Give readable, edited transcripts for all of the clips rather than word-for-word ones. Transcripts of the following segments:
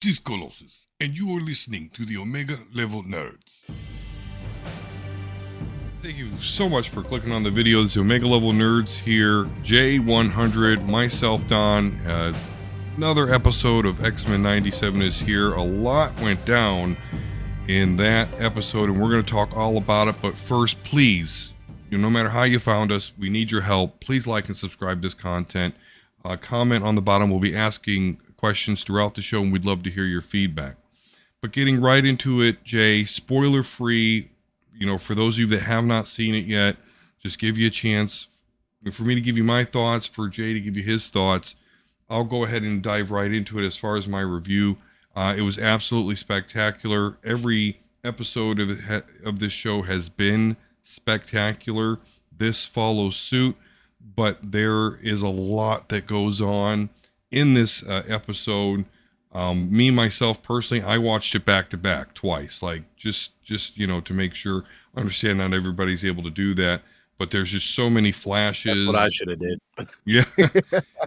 This is Colossus, and you are listening to the Omega Level Nerds. Thank you so much for clicking on the video. This is Omega Level Nerds here, J100, myself, Don. Another episode of X-Men 97 is here. A lot went down in that episode, and we're going to talk all about it. But first, please, no matter how you found us, we need your help. Please like and subscribe to this content. Comment on the bottom. We'll be asking questions throughout the show, and we'd love to hear your feedback. But getting right into it, Jay, spoiler free, for those of you that have not seen it yet, just give you a chance for me to give you my thoughts, for Jay to give you his thoughts. I'll go ahead and dive right into it as far as my review. It was absolutely spectacular. Every episode of this show has been spectacular. This follows suit, but there is a lot that goes on in this episode. Me, myself, personally, I watched it back to back twice, like just to make sure. I understand not everybody's able to do that, but there's just so many flashes. That's what I should have did. Yeah.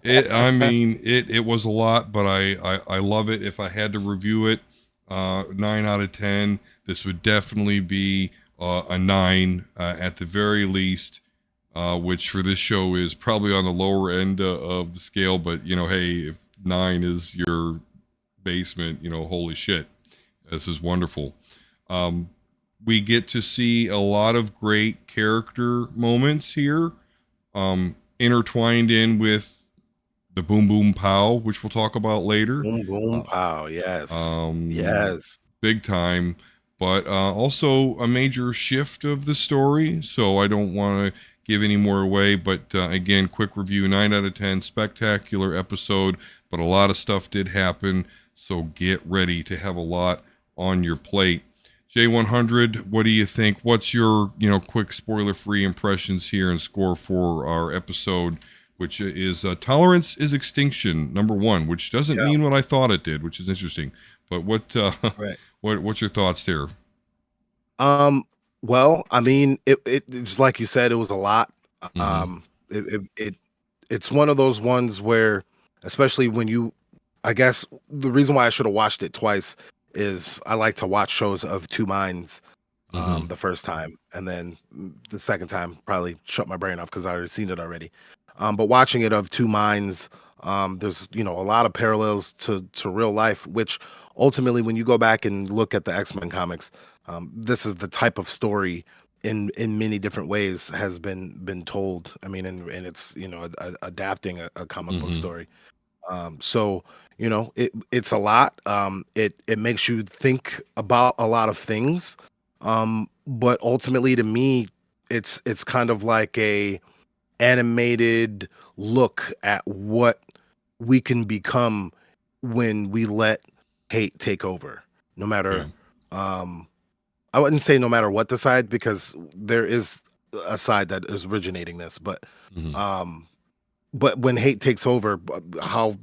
It was a lot, but I love it. If I had to review it, 9 out of 10, this would definitely be a 9 at the very least, which for this show is probably on the lower end of the scale, but hey, if 9 is your basement, holy shit, this is wonderful. We get to see a lot of great character moments here, intertwined in with the Boom Boom Pow, which we'll talk about later. Boom Boom Pow, yes. Yes. Big time, but also a major shift of the story, so I don't want to give any more away, but again, quick review, 9 out of 10, spectacular episode, but a lot of stuff did happen, so get ready to have a lot on your plate. J100, what do you think? What's your, quick spoiler-free impressions here and score for our episode, which is Tolerance is Extinction, number 1, which doesn't mean what I thought it did, which is interesting. But Right. what's your thoughts there? Well, I mean, it's like you said, it was a lot. It's one of those ones where, especially when I guess the reason why I should have watched it twice is I like to watch shows of two minds. The first time, and then the second time probably shut my brain off because I already seen it already. But watching it of two minds, there's a lot of parallels to real life, which ultimately, when you go back and look at the X-Men comics, this is the type of story in many different ways has been told. I mean, and it's adapting a comic book story. So it's a lot. It makes you think about a lot of things. But ultimately, to me, it's kind of like a animated look at what we can become when we let hate take over. No matter, I wouldn't say no matter what the side, because there is a side that is originating this, but when hate takes over, how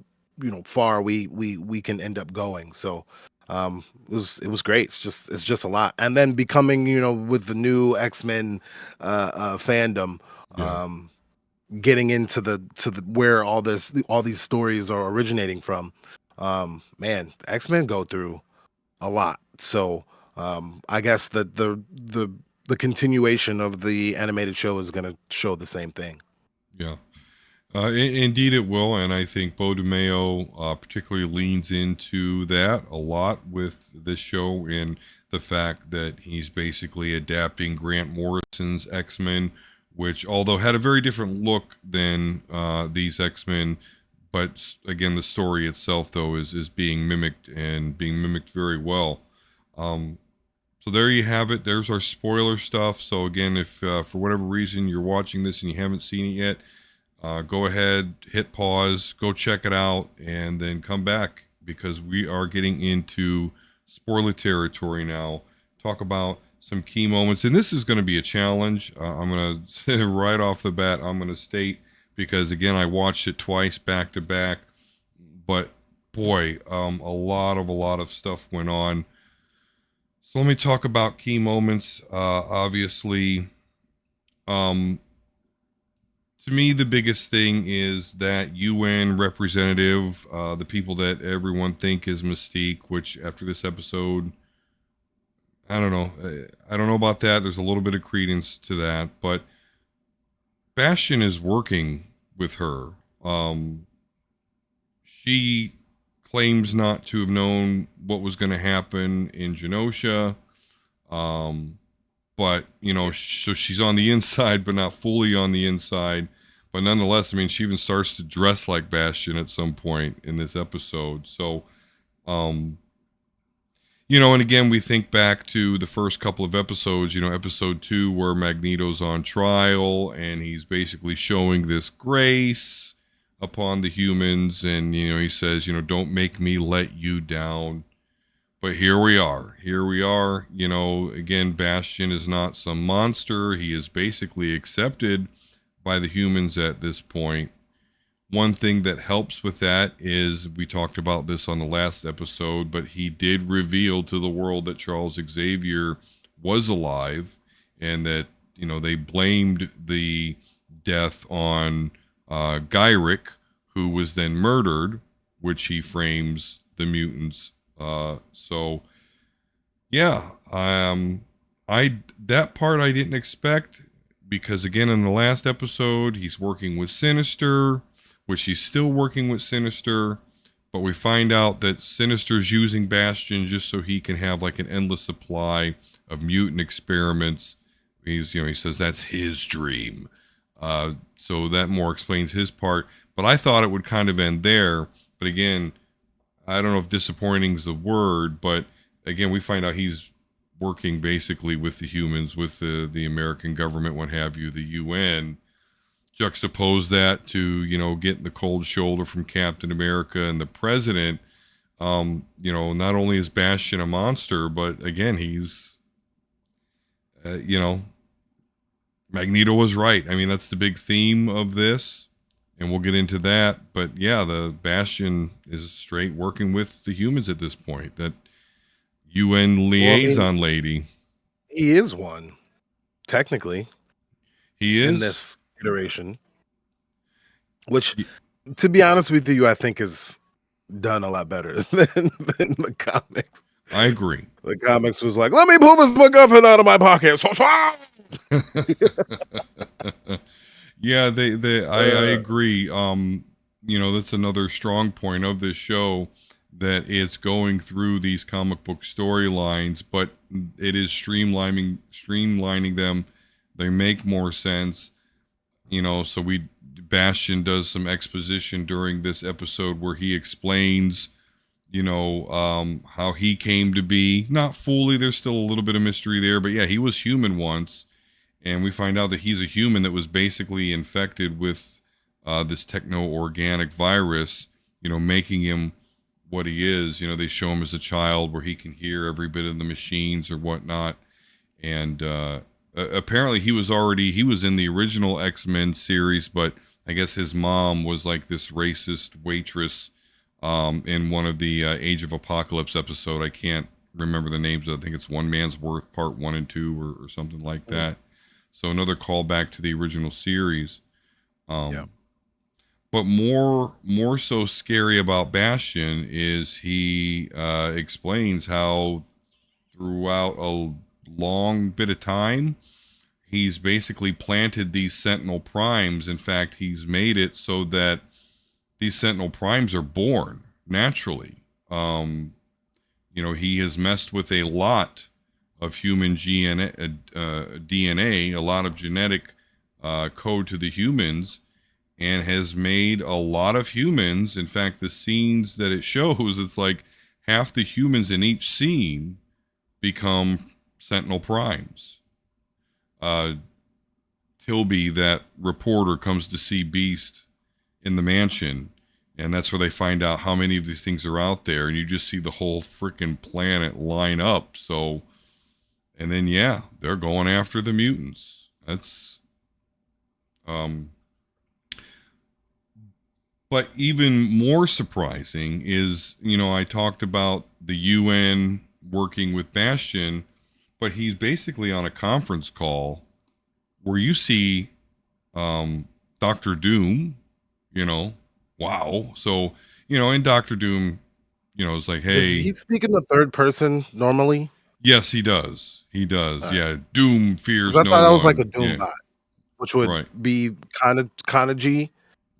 far we can end up going. So it was great. It's just a lot. And then becoming, with the new X-Men fandom, getting into the where all these stories are originating from. Man, X-Men go through a lot. So I guess that the continuation of the animated show is going to show the same thing. Yeah. Indeed it will, and I think Bo DeMeo particularly leans into that a lot with this show, and the fact that he's basically adapting Grant Morrison's X-Men, which although had a very different look than these X-Men, but again the story itself though is being mimicked, and being mimicked very well. So there you have it. There's our spoiler stuff. So again, if for whatever reason you're watching this and you haven't seen it yet, go ahead, hit pause, go check it out, and then come back, because we are getting into spoiler territory now. Talk about some key moments, and this is going to be a challenge. I'm going to, right off the bat, I'm going to state, because again, I watched it twice back to back, but boy, a lot of stuff went on. So let me talk about key moments. Obviously, To me, the biggest thing is that UN representative, the people that everyone think is Mystique, which after this episode, I don't know. I don't know about that. There's a little bit of credence to that, but Bastion is working with her. She claims not to have known what was going to happen in Genosha. Um, but, so she's on the inside, but not fully on the inside. But nonetheless, I mean, she even starts to dress like Bastion at some point in this episode. So, um, and again, we think back to the first couple of episodes, episode 2, where Magneto's on trial and he's basically showing this grace upon the humans. And, he says, don't make me let you down. But here we are. Here we are. Again, Bastion is not some monster. He is basically accepted by the humans at this point. One thing that helps with that is we talked about this on the last episode, but he did reveal to the world that Charles Xavier was alive and that, they blamed the death on Gyrick, who was then murdered, which he frames the mutants. So yeah, that part I didn't expect because again, in the last episode, he's working with Sinister, which he's still working with Sinister, but we find out that Sinister's using Bastion just so he can have like an endless supply of mutant experiments. He says that's his dream. So that more explains his part, but I thought it would kind of end there. But again, I don't know if disappointing is the word, but again, we find out he's working basically with the humans, with the American government, what have you, the UN. Juxtapose that to, getting the cold shoulder from Captain America and the president. Not only is Bastion a monster, but again, he's, Magneto was right. I mean, that's the big theme of this. And we'll get into that. But yeah, the Bastion is straight working with the humans at this point. That UN liaison lady. He is one, technically. He is. In this iteration. Which, to be honest with you, I think is done a lot better than the comics. I agree. The comics was like, let me pull this MacGuffin out of my pocket. Yeah, I agree. That's another strong point of this show, that it's going through these comic book storylines, but it is streamlining them. They make more sense. So Bastion does some exposition during this episode where he explains, how he came to be. Not fully, there's still a little bit of mystery there, but yeah, he was human once. And we find out that he's a human that was basically infected with this techno-organic virus, making him what he is. They show him as a child where he can hear every bit of the machines or whatnot. And apparently he was in the original X-Men series, but I guess his mom was like this racist waitress in one of the Age of Apocalypse episode. I can't remember the names. I think it's One Man's Worth Part 1 and 2 or something like that. So another callback to the original series. But more so scary about Bastion is he explains how throughout a long bit of time, he's basically planted these Sentinel Primes. In fact, he's made it so that these Sentinel Primes are born naturally. He has messed with a lot of human DNA, a lot of genetic code to the humans, and has made a lot of humans. In fact, the scenes that it shows, it's like half the humans in each scene become Sentinel Primes. Tilby, that reporter, comes to see Beast in the mansion, and that's where they find out how many of these things are out there, and you just see the whole freaking planet line up. So, and then yeah, they're going after the mutants. That's but even more surprising is, I talked about the UN working with Bastion, but he's basically on a conference call where you see Doctor Doom, you know, wow. So, in Doctor Doom, it's like, Does he hey, speak in the third person normally? yes, he does. He does. All right. Yeah. Doom Because fears I no thought that was like a one. Doom Yeah. bot, which would Right. be kind of G.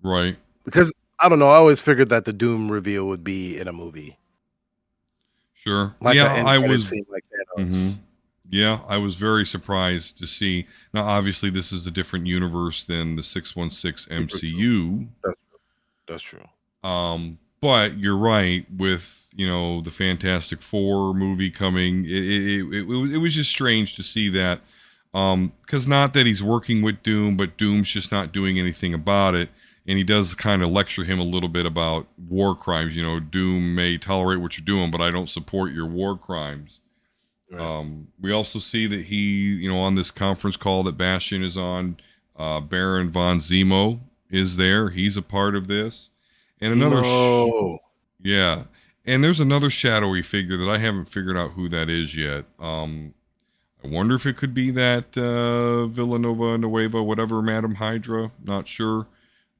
Right. Because I don't know, I always figured that the Doom reveal would be in a movie, Sure. like Yeah. an end I credit was. scene, like hmm Thanos. Yeah. I was very surprised to see. Now, obviously, this is a different universe than the 616 Super true. MCU. That's true. But you're right with the Fantastic Four movie coming. It was just strange to see that, because not that he's working with Doom, but Doom's just not doing anything about it, and he does kind of lecture him a little bit about war crimes. Doom may tolerate what you're doing, but I don't support your war crimes. Right. We also see that he, on this conference call that Bastion is on, Baron von Zemo is there. He's a part of this. And No. yeah. And there's another shadowy figure that I haven't figured out who that is yet. I wonder if it could be that Villanova Nueva, whatever, Madam Hydra. Not sure.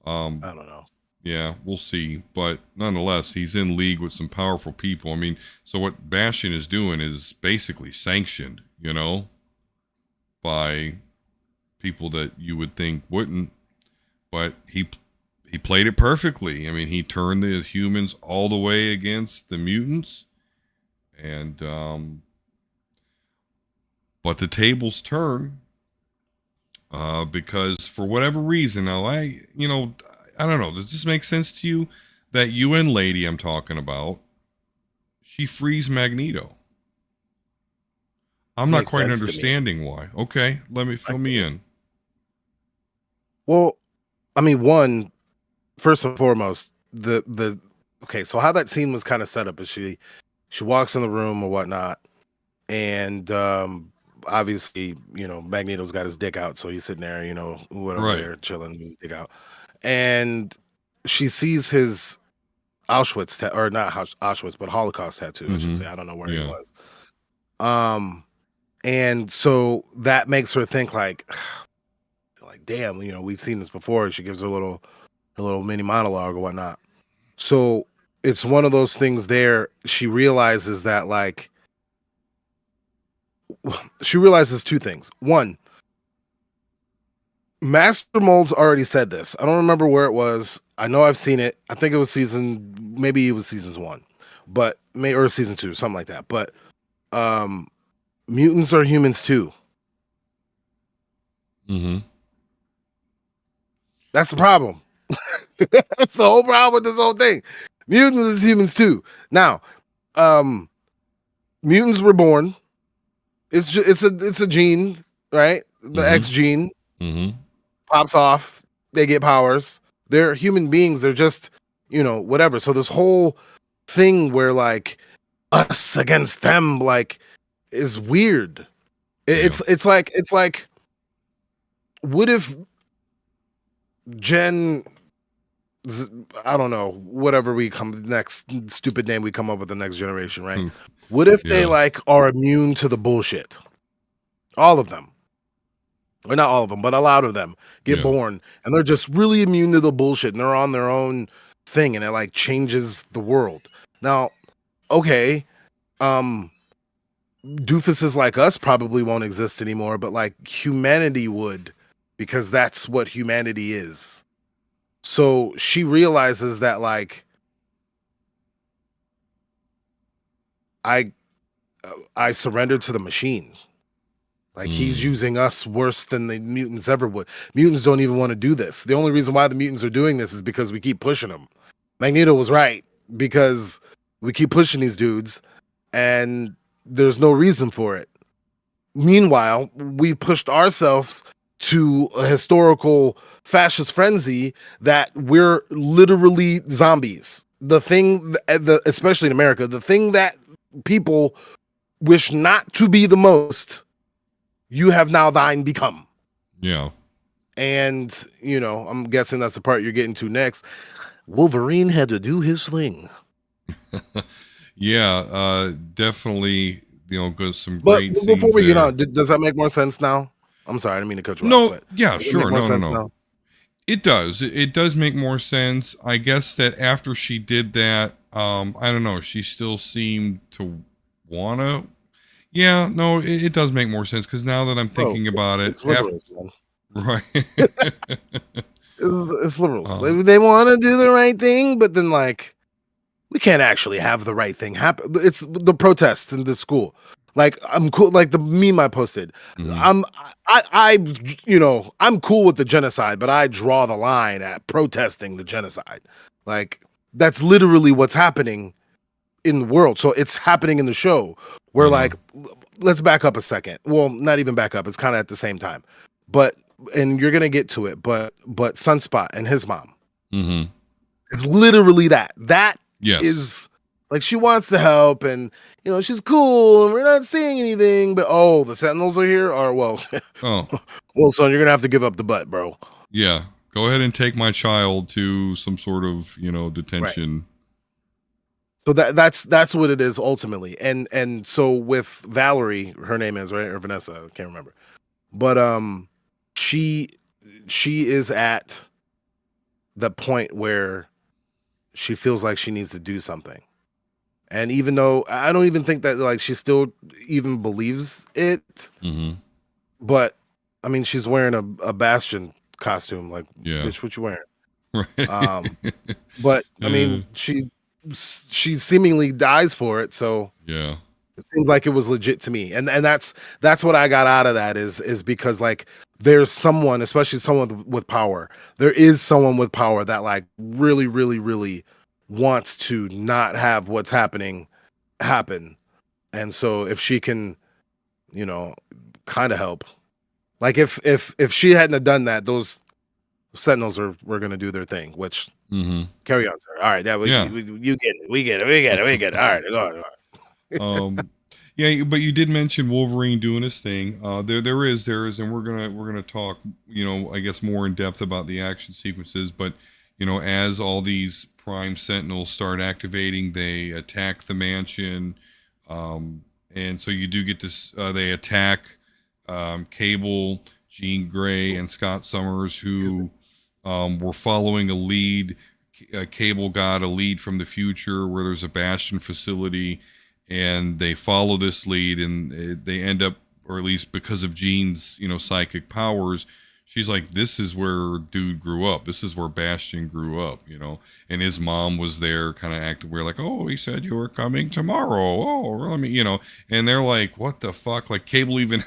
Um, I don't know. yeah, we'll see. But nonetheless, he's in league with some powerful people. I mean, so what Bastion is doing is basically sanctioned, by people that you would think wouldn't. But he played it perfectly. I mean, he turned the humans all the way against the mutants, and but the tables turn, because for whatever reason, now I don't know. Does this make sense to you? That UN lady I'm talking about, she frees Magneto. I'm not Makes quite sense to me. understanding why. Okay, let me I fill get me it. in. Well, I mean, first and foremost, the okay, so how that scene was kind of set up is she walks in the room or whatnot, and obviously, Magneto's got his dick out, so he's sitting there, whatever, Right. there chilling with his dick out, and she sees his or not Auschwitz, but Holocaust tattoo, I should Mm-hmm. say. I don't know where he Yeah. was. And so that makes her think like, damn, we've seen this before. She gives her little mini monologue or whatnot. So it's one of those things there. She realizes that, like, she realizes two things. One, Master Mold's already said this. I don't remember where it was. I know I've seen it. I think it was maybe it was seasons one, but or season two, something like that. But um, mutants are humans too. Mm-hmm. That's the problem. That's the whole problem with this whole thing. Mutants is humans too. Now, um, mutants were born. It's a gene, right? The Mm-hmm. X gene Mm-hmm. pops off. They get powers. They're human beings. They're just whatever. So this whole thing where, like, us against them, like, is weird. Yeah. It's like what if Jen I don't know, whatever we come next stupid name we come up with the next generation, right? Hmm. What if they, Yeah. like, are immune to the bullshit? All of them. Or not all of them, but a lot of them get Yeah. born and they're just really immune to the bullshit and they're on their own thing and it, like, changes the world. Now, okay, um doofuses like us probably won't exist anymore, but, like, humanity would, because that's what humanity is. So she realizes that, like, I I surrendered to the machine. Like, he's Mm. using us worse than the mutants ever would. Mutants don't even want to do this. The only reason why the mutants are doing this is because we keep pushing them. Magneto was right, because we keep pushing these dudes and there's no reason for it. Meanwhile, we pushed ourselves to a historical fascist frenzy that we're literally zombies. Especially in America, the thing that people wish not to be the most, you have now thine become. Yeah. And, I'm guessing that's the part you're getting to next. Wolverine had to do his thing. Yeah. Definitely. Some But great before scenes we get there. on, does that make more sense now? I'm sorry, I didn't mean to cut you off, No. but Yeah. does it make Sure. more No. No. sense No. now? It does. It does make more sense. I guess that after she did that, I don't know. She still seemed to wanna. Yeah, no, it does make more sense because now that I'm Bro, thinking about it, it's liberals, man. right. It's liberals. um, They want to do the right thing, but then like we can't actually have the right thing happen. It's the protests in the school. Like I'm cool. Like the meme I posted. mhm, I'm I you know I'm cool with the genocide, but I draw the line at protesting the genocide. Like that's literally what's happening in the world. So it's happening in the show. Where uh-huh, like let's back up a second. Well, not even back up. It's kind of at the same time. But and you're gonna get to it. But Sunspot and his mom mhm, is literally that. That yes. is like she wants to help and she's cool and we're not seeing anything, but oh, the Sentinels are here. Or well, Oh, well, son, you're gonna have to give up the butt, bro. yeah. Go ahead and take my child to some sort of, Right. detention. So that's what it is ultimately. And so with Valerie, her name is right or Vanessa, I can't remember. But she she is at the point where she feels like she needs to do something. And even though I don't even think that like she still even believes it, Mhm. but I mean she's wearing a Bastion costume. Like, Yeah. bitch, what you wearing? Right. Um, but I Uh, mean she seemingly dies for it, so yeah. it seems like it was legit to me. And that's what I got out of that is because like there's someone, especially someone with power. There is someone with power that like really, really, really wants to not have what's happening happen. And so if she can, you know, kind of help. Like if she hadn't have done that, those Sentinels were gonna do their thing, which Mhm. carry on, sir. All right, yeah, Yeah. you get it. We get it. We get it. We get it. All right, go on. Go on. Um, yeah, but you did mention Wolverine doing his thing. There is, and we're gonna talk, I guess more in depth about the action sequences. But as all these Prime Sentinels start activating, they attack the mansion, and so you do get this. They attack Cable, Jean Grey, and Scott Summers, Excuse me. who were following a lead. Cable got a lead from the future where there's a Bastion facility, and they follow this lead, and they end up, or at least because of Jean's psychic powers, she's like, this is where dude grew up, this is where Bastion grew up, and his mom was there kind of acting weird, like, oh, he said you were coming tomorrow, oh, let me, and they're like, what the fuck, like Cable even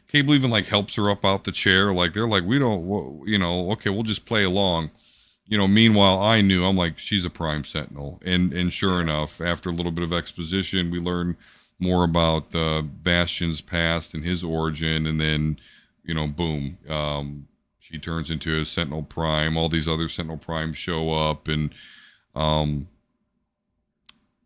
Cable even like helps her up out the chair, like they're like, we don't, okay, we'll just play along. Meanwhile, I'm like, she's a Prime Sentinel, and sure Yeah. enough, after a little bit of exposition, we learn more about Bastion's past and his origin, and then, boom, she turns into a Sentinel Prime. All these other Sentinel Primes show up, and um,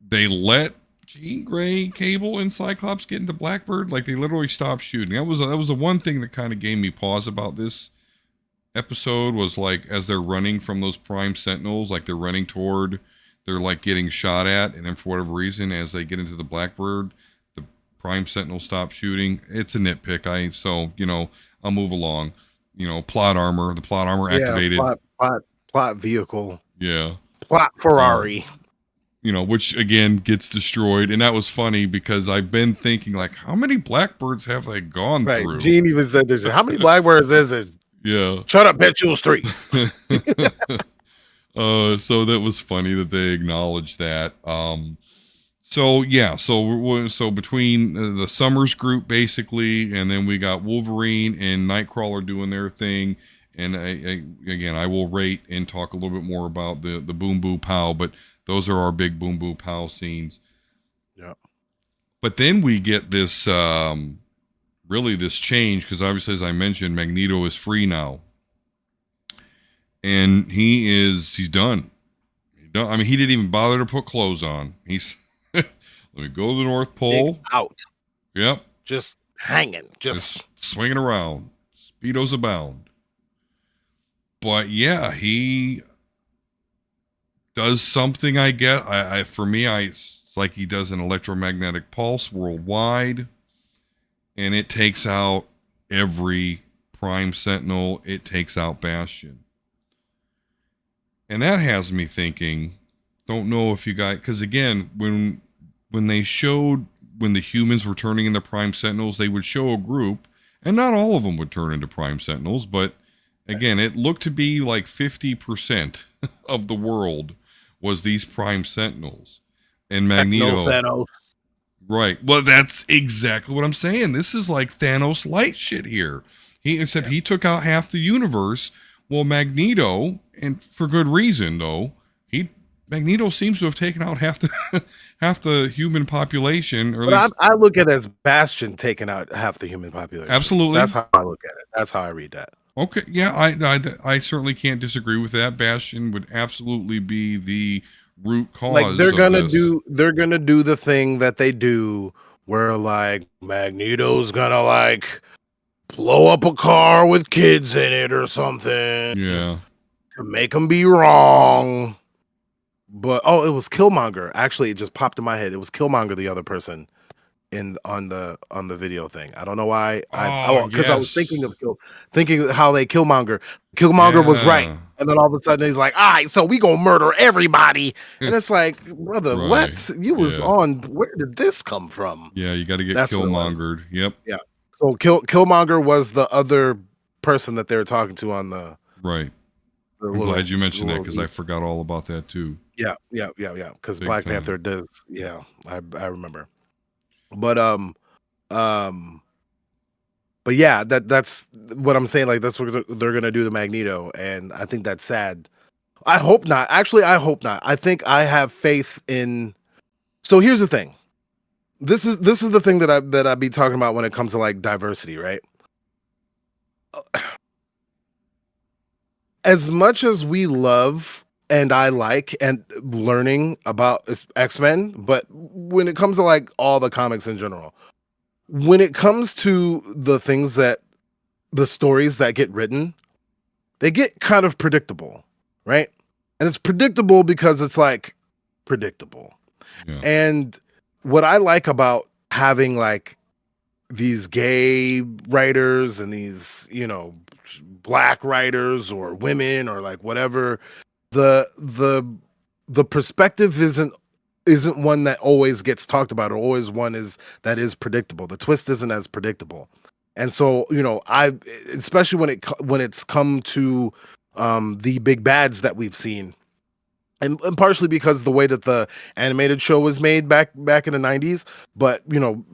they let Jean Grey, Cable, and Cyclops get into Blackbird. Like they literally stopped shooting. That was the one thing that kind of gave me pause about this episode, was like as they're running from those Prime Sentinels, like they're running toward, they're like getting shot at, and then for whatever reason, as they get into the Blackbird, the Prime Sentinel stop shooting. It's a nitpick. I'll move along. Plot armor. The plot armor Yeah, activated. plot vehicle, Yeah. plot Um, Ferrari. which again gets destroyed, and that was funny because I've been thinking like, how many Blackbirds have they gone Right. through? Gene even said this. How many blackbirds is this? Yeah. Shut up, bitch. It was three. So that was funny that they acknowledged that. So yeah, so between the Summers group basically, and then we got Wolverine and Nightcrawler doing their thing, and again, I will rate and talk a little bit more about the Boom Boom Pow, but those are our big Boom Boom Pow scenes. Yeah. But then we get this really this change, because obviously, as I mentioned, Magneto is free now, and he's done. I mean, he didn't even bother to put clothes on. He's let me go to the North Dig Pole. out. Yep, Just hanging. just Just swinging around. Speedos abound. But yeah, he does something. I get. For me, it's like he does an electromagnetic pulse worldwide, and it takes out every Prime Sentinel. It takes out Bastion. And that has me thinking, don't know if you guys, because again, when they showed when the humans were turning into Prime Sentinels, they would show a group, and not all of them would turn into Prime Sentinels, but again, it looked to be like 50% of the world was these Prime Sentinels. And Techno Magneto, Thanos. right. Well, that's exactly what I'm saying. This is like Thanos light shit here. Except he took out half the universe. Well, Magneto, and for good reason though, Magneto seems to have taken out half the half the human population, or at But least I look at it as Bastion taking out half the human population. That's absolutely. how I look at it. That's how I read that. Okay, yeah, I certainly can't disagree with that. Bastion would absolutely be the root Like cause of this. they're gonna do the thing that they do where like Magneto's gonna like blow up a car with kids in it or something Yeah. to make them be wrong. But oh, it was Killmonger. Actually, it just popped in my head. It was Killmonger, the other person in on the video thing. I don't know why. Oh Because I was thinking yes. of thinking how they Killmonger. Killmonger was right, Yeah. and then all of a sudden he's like, "All right, so we gonna murder everybody," and it's like, brother, Right. what? You was Yeah. on? Where did this come from? Yeah. You got to get That's what it was. Killmongered. Yep. Yeah. So Killmonger was the other person that they were talking to on Right. the I'm glad you the mentioned that little because I forgot all about that too. yeah. Because Big Black time. Panther does. Yeah, I remember. But um. But yeah, that's what I'm saying. Like that's what they're gonna do to Magneto, and I think that's sad. I hope not. Actually, I hope not. I think I have faith in. So here's the thing. This is the thing that I be talking about when it comes to like diversity, right? As much as we love and I like and learning about X-Men, but when it comes to like all the comics in general, when it comes to the things that the stories that get written, they get kind of predictable, right? And it's predictable because it's like predictable. Yeah. And what I like about having like these gay writers and these, black writers or women or like whatever, the the the perspective isn't one that always gets talked about or always one is that is predictable. The twist isn't as predictable. And so, I especially when it's come to the big bads that we've seen, and partially because the way that the animated show was made back in the 90s. But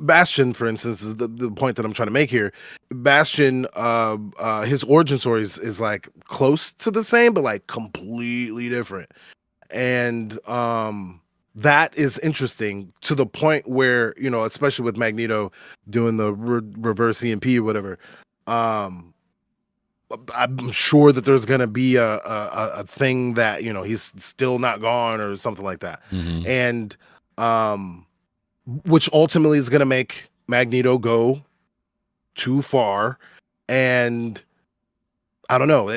Bastion, for instance, is the point that I'm trying to make here. Bastion, his origin story is like close to the same but like completely different. And that is interesting to the point where, especially with Magneto doing the reverse EMP or whatever. um I'm sure that there's gonna be a thing that he's still not gone or something like that, Mm-hmm. and which ultimately is gonna make Magneto go too far, and I don't know.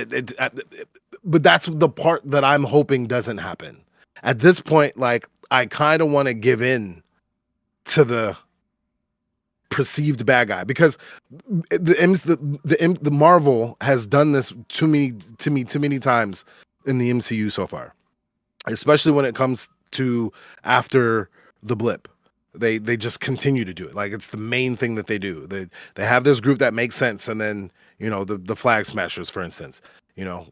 But that's the part that I'm hoping doesn't happen. At this point, like I kind of want to give in to the perceived bad guy because the Marvel has done this to me too many times in the MCU so far, especially when it comes to after the blip. They just continue to do it. Like it's the main thing that they do. They have this group that makes sense, and then the Flag Smashers, for instance. You know,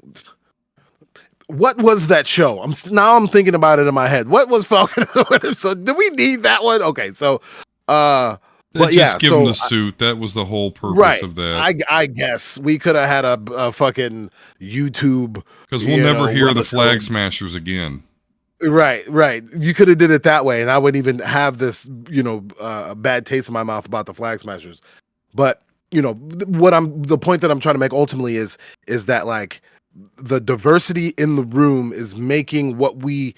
what was that show? Now I'm thinking about it in my head. What was Falcon? So do we need that one? Okay, so but Just yeah, give him so the suit. That was the whole purpose right. of that. I guess we could have had a fucking YouTube, Because we'll never hear the Flag webisode. Smashers again. Right. You could have did it that way, and I wouldn't even have this, bad taste in my mouth about the Flag Smashers. But the point that I'm trying to make ultimately is that like the diversity in the room is making what we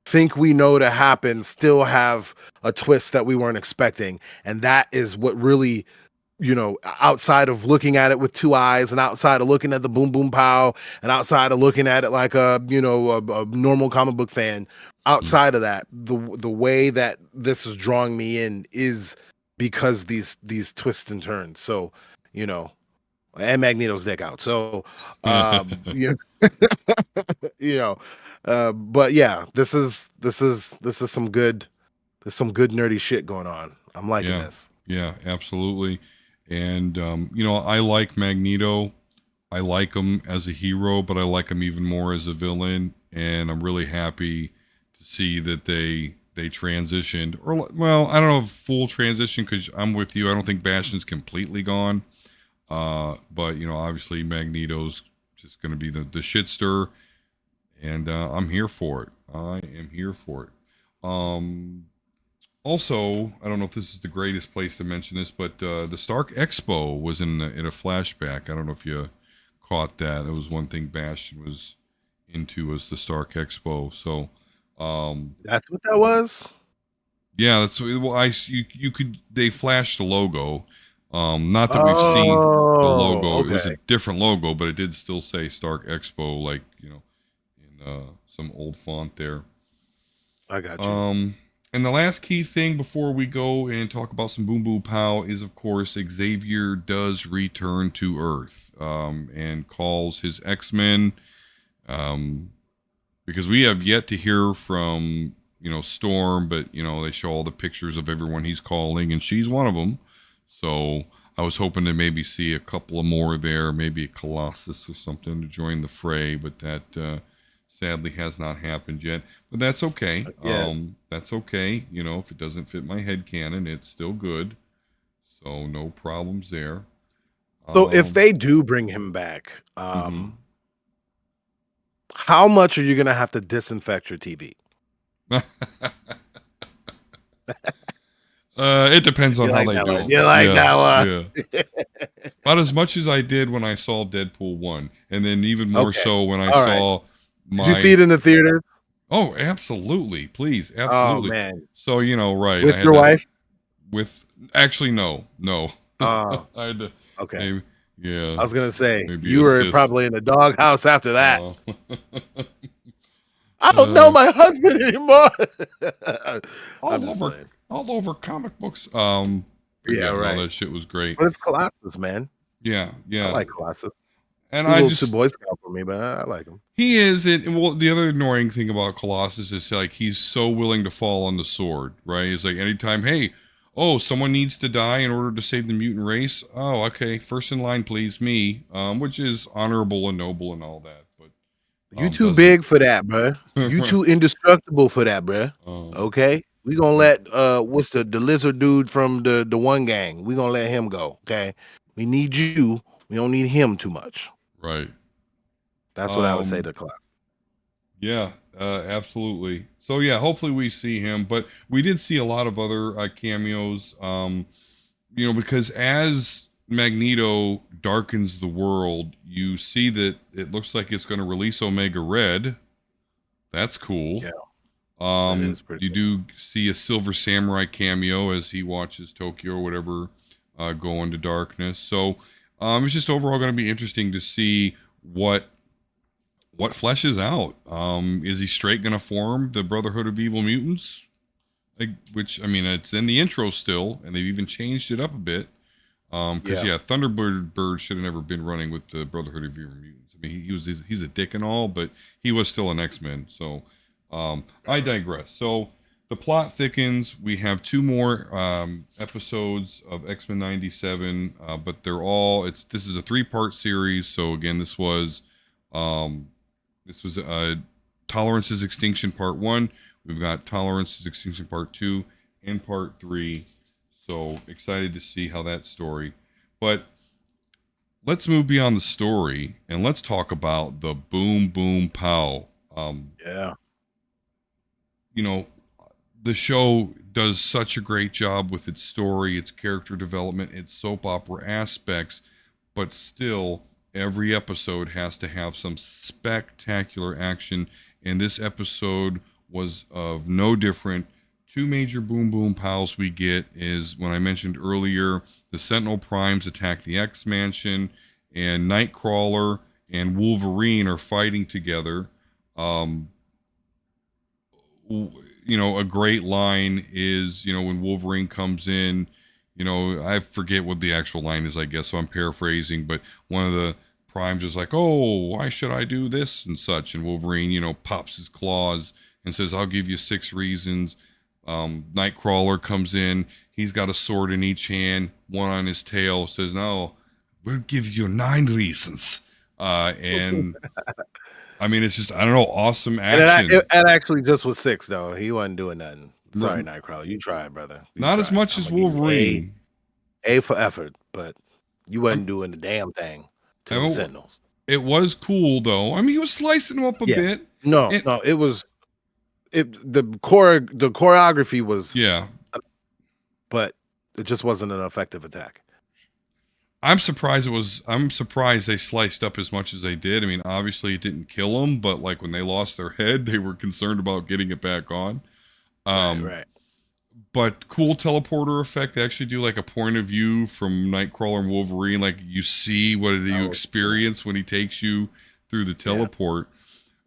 think we know to happen still have a twist that we weren't expecting, and that is what really outside of looking at it with two eyes and outside of looking at the Boom Boom Pow and outside of looking at it like a normal comic book fan, Mm. outside of that, the way that this is drawing me in is because these twists and turns. So, you know, and Magneto's dick out. So, you know, But yeah, this is some good nerdy shit going on. I'm liking Yeah, this. yeah, absolutely. And I like Magneto. I like him as a hero, but I like him even more as a villain. And I'm really happy to see that they transitioned, or well, I don't know if full transition because I'm with you. I don't think Bastion's completely gone. But obviously Magneto's just going to be the shit stir, and I'm here for it. I am here for it. Um, Also, I don't know if this is the greatest place to mention this, but the Stark Expo was in a flashback. I don't know if you caught that. That was one thing Bastion was into, was the Stark Expo. So, That's what that was. yeah, that's well, you could they flashed the logo. Not that we've seen the Oh, logo. It was a okay. different logo, but it did still say Stark Expo, like in some old font there. I got you. Um, and the last key thing before we go and talk about some Boom Boom Pow is, of course, Xavier does return to Earth, and calls his X-Men, um, because we have yet to hear from, Storm, but, they show all the pictures of everyone he's calling, and she's one of them. So I was hoping to maybe see a couple of more there, maybe a Colossus or something to join the fray, but that sadly has not happened yet. But that's okay. Yeah. That's okay. If it doesn't fit my head canon, it's still good. So no problems there. So if Um, they do bring him back, mhm. how much are you gonna have to disinfect your TV? It depends on You how like they that do one? them. You like Yeah, that yeah. one? About as much as I did when I saw Deadpool 1, and then even more Okay. so when I All right. saw Did you see my. it in the theaters? Oh, absolutely. Please, Oh absolutely. man. So, right. With I had your to, wife? with, actually, no, no. Oh, I had to, okay. maybe, yeah, I was gonna say maybe you were assist. probably in the doghouse after that. Uh, I don't know uh, my husband anymore. I'm all just over, playing. all over comic books. But Yeah, yeah, no, right. that shit was great. But it's Colossus, man. Yeah, I yeah. like Colossus. And He's a I little too just, Boy Scout for me, but I like him. he is it. Well, the other annoying thing about Colossus is like he's so willing to fall on the sword, right? It's like anytime, hey, oh, someone needs to die in order to save the mutant race. Oh, okay, first in line, please, me. Which is honorable and noble and all that, but You too doesn't. big for that, bruh. You too indestructible for that, bruh. um, Okay? We gonna let what's the lizard dude from the one gang? We gonna let him go. Okay. We need you. We don't need him too much. right. That's what I would say Um, to class. yeah, absolutely. So yeah, hopefully we see him, but we did see a lot of other cameos. Because as Magneto darkens the world, you see that it looks like it's going to release Omega Red. That's cool. Yeah, that is pretty You cool. do see a Silver Samurai cameo as he watches Tokyo or whatever go into darkness. So it's just overall going to be interesting to see what fleshes out. Is he straight going to form the Brotherhood of Evil Mutants? Like, which, I mean, it's in the intro still, and they've even changed it up a bit. Because Yeah. yeah, Thunderbird should have never been running with the Brotherhood of Evil Mutants. I mean, he's a dick and all, but he was still an X-Men. So, I digress. So the plot thickens. We have two more episodes of X-Men '97, but this is a three-part series. So again, um, Tolerance's Extinction Part 1. We've got Tolerance's Extinction Part 2 and Part 3. So excited to see how that story. But let's move beyond the story and let's talk about the Boom Boom Pow. Yeah. You know, the show does such a great job with its story, its character development, its soap opera aspects, but still, every episode has to have some spectacular action. And this episode was of no different. Two major Boom Boom Pals we get is when I mentioned earlier, the Sentinel Primes attack the X Mansion, and Nightcrawler and Wolverine are fighting together. Um, a great line is, when Wolverine comes in, I forget what the actual line is, I guess, so I'm paraphrasing, but one of the Prime's just like, oh, why should I do this and such? And Wolverine, pops his claws and says, I'll give you 6 reasons. Nightcrawler comes in. He's got a sword in each hand, one on his tail, says, no, we'll give you 9 reasons. And I mean, it's just, I don't know, awesome And action. it actually just was 6 though. He wasn't doing nothing. Sorry, Nightcrawler. You tried, brother. You Not as tried. much I'm as gonna give you Wolverine. A for effort, but you I'm, wasn't doing the damn thing to I them mean, Sentinels. it was cool though. I mean, he was slicing them up a Yeah. bit. No, it was the choreography was, Yeah. but it just wasn't an effective attack. I'm surprised they sliced up as much as they did. I mean, obviously it didn't kill them, but like when they lost their head, they were concerned about getting it back on. Right. But cool teleporter effect. They actually do like a point of view from Nightcrawler and Wolverine. Like you see what you experience when he takes you through the teleport.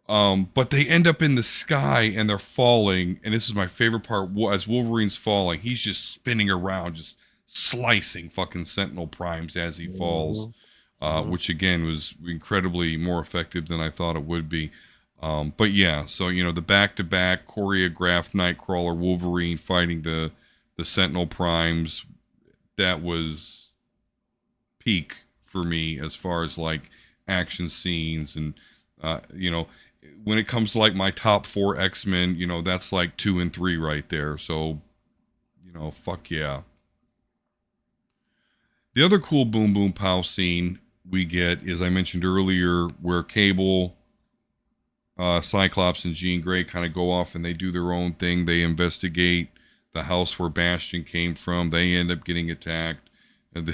But they end up in the sky and they're falling. And this is my favorite part. As Wolverine's falling, he's just spinning around, just slicing fucking Sentinel Primes as he falls. Which again was incredibly more effective than I thought it would be. But yeah, so the back-to-back choreographed Nightcrawler Wolverine fighting the Sentinel Primes, that was peak for me as far as like action scenes. And when it comes to like my top 4 X-Men, that's like 2 and 3 right there. So fuck yeah. The other cool Boom Boom Pow scene we get is, I mentioned earlier, where Cable, Cyclops, and Jean Grey kind of go off and they do their own thing. They investigate the house where Bastion came from. They end up getting attacked. And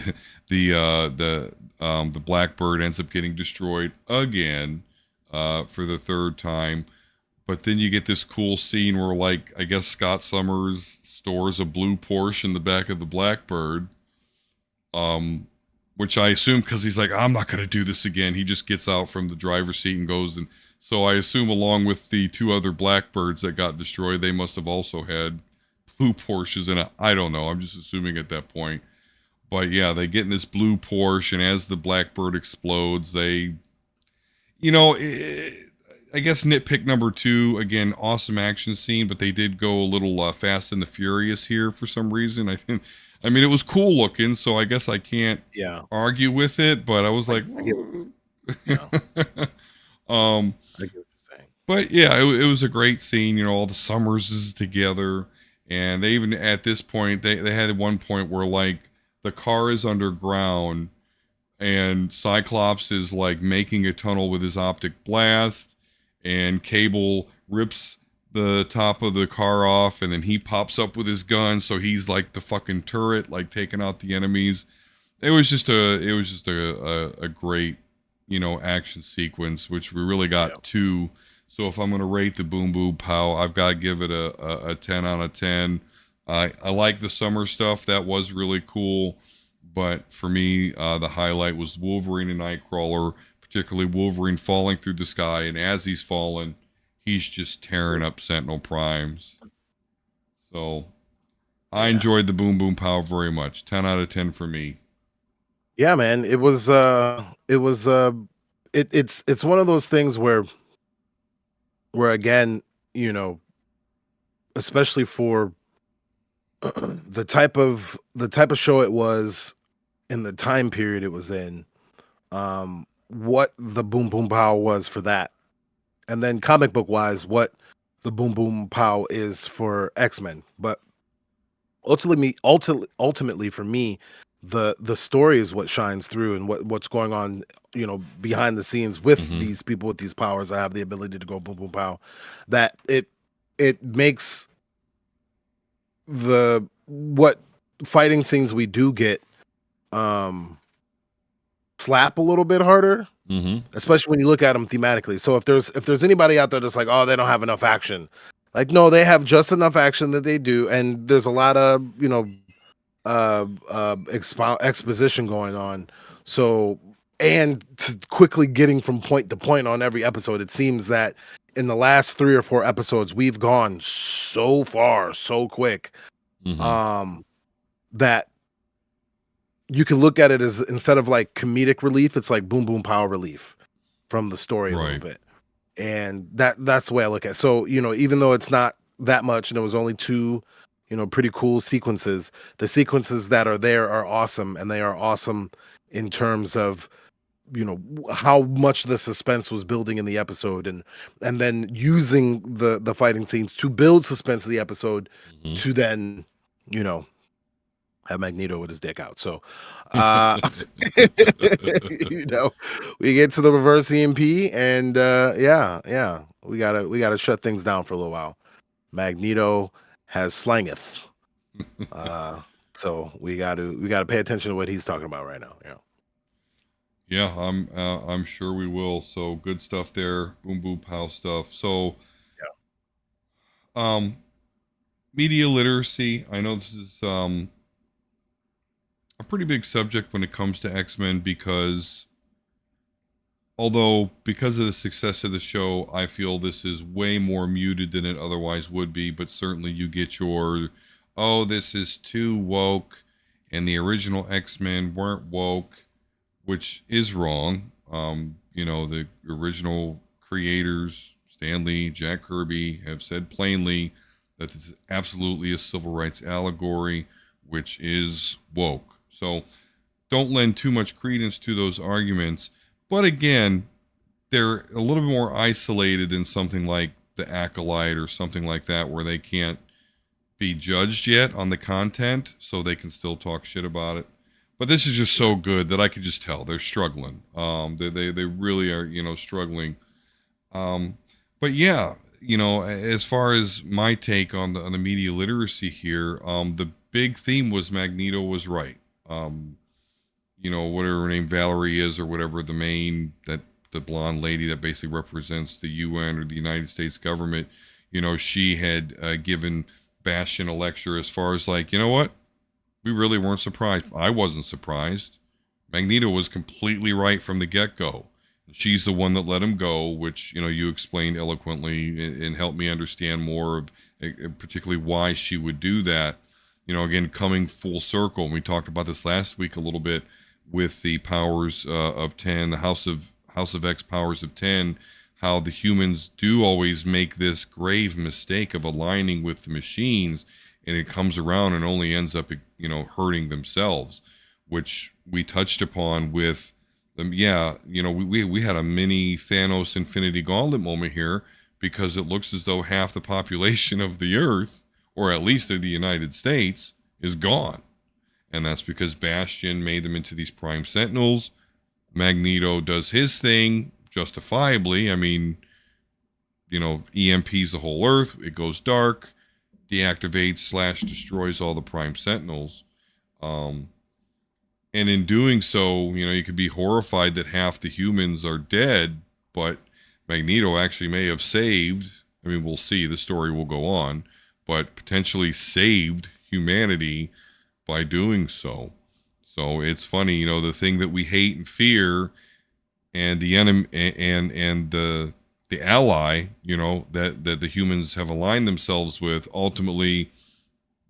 the Blackbird ends up getting destroyed again for the 3rd time. But then you get this cool scene where, like, I guess Scott Summers stores a blue Porsche in the back of the Blackbird. Which I assume because he's like, I'm not going to do this again. He just gets out from the driver's seat and goes. And so I assume along with the 2 other Blackbirds that got destroyed, they must have also had blue Porsches in it. I don't know. I'm just assuming at that point. But yeah, they get in this blue Porsche, and as the Blackbird explodes, they, I guess nitpick number 2, again, awesome action scene, but they did go a little Fast and the Furious here for some reason. I mean, it was cool looking, so I guess I can't argue with it, but I was like, I get what you're saying. But yeah, it was a great scene, all the Summerses together, and they even, at this point, they had one point where, like, the car is underground, and Cyclops is, like, making a tunnel with his optic blast, and Cable rips the top of the car off, and then he pops up with his gun, so he's like the fucking turret, like taking out the enemies. It was just a great, action sequence, which we really got 2. So if I'm gonna rate the Boom Boom Pow, I've got to give it a 10 out of 10. I like the summer stuff, that was really cool, but for me, the highlight was Wolverine and Nightcrawler, particularly Wolverine falling through the sky, and as he's falling, he's just tearing up Sentinel Primes. So I enjoyed the Boom Boom Pow very much. 10 out of 10 for me. Yeah, man. It's one of those things where again, especially for the type of show it was in the time period it was in, what the Boom Boom Pow was for that. And then comic book wise, what the Boom Boom Pow is for X-Men. But ultimately for me, the story is what shines through, and what's going on, behind the scenes with these people with these powers that have the ability to go boom boom pow. That it makes what fighting scenes we do get slap a little bit harder. Especially when you look at them thematically. So if there's anybody out there that's like, oh, they don't have enough action, like, no, they have just enough action that they do, and there's a lot of exposition going on. So, and quickly getting from point to point on every episode. It seems that in the last 3 or 4 episodes, we've gone so far, so quick, that you can look at it as, instead of like comedic relief, it's like Boom Boom Pow relief from the story a little Right. bit. And that's the way I look at it. So, even though it's not that much and it was only two, pretty cool sequences, the sequences that are there are awesome, and they are awesome in terms of, how much the suspense was building in the episode, and then using the fighting scenes to build suspense of the episode, Mhm. to then, you know, have Magneto with his dick out. So, uh, you know, we get to the reverse EMP, and yeah, we gotta shut things down for a little while. Magneto has slangeth, uh, so we gotta pay attention to what he's talking about right now. Yeah, Yeah, I'm sure we will. So good stuff there, Boom Boom Pow stuff. So um, media literacy. I know this is a pretty big subject when it comes to X-Men because although because of the success of the show, I feel this is way more muted than it otherwise would be. But certainly you get your, oh, this is too woke, and the original X-Men weren't woke, which is wrong. The original creators, Stan Lee, Jack Kirby, have said plainly that this is absolutely a civil rights allegory, which is woke. So don't lend too much credence to those arguments. But again, they're a little bit more isolated than something like The Acolyte or something like that, where they can't be judged yet on the content, so they can still talk shit about it. But this is just so good that I could just tell they're struggling. They really are, struggling. Um, but yeah, as far as my take on the media literacy here, the big theme was Magneto was right. Whatever her name Valerie is or whatever the blonde lady that basically represents the UN or the United States government, she had given Bastion a lecture as far as like, you know what? We really weren't surprised. I wasn't surprised. Magneto was completely right from the get-go. She's the one that let him go, which, you explained eloquently and helped me understand more of particularly why she would do that. Again, coming full circle. And we talked about this last week a little bit with the powers of 10, the House of X powers of 10, how the humans do always make this grave mistake of aligning with the machines, and it comes around and only ends up, hurting themselves, which we touched upon with them. Yeah, we had a mini Thanos Infinity Gauntlet moment here because it looks as though half the population of the Earth, or at least of the United States, is gone. And that's because Bastion made them into these Prime Sentinels. Magneto does his thing justifiably. I mean, EMPs the whole Earth. It goes dark, deactivates / destroys all the Prime Sentinels. Um, and in doing so, you could be horrified that half the humans are dead, but Magneto actually may have saved. I mean, we'll see. The story will go on, but potentially saved humanity by doing so. So it's funny, the thing that we hate and fear, and the enemy and the ally, that the humans have aligned themselves with, ultimately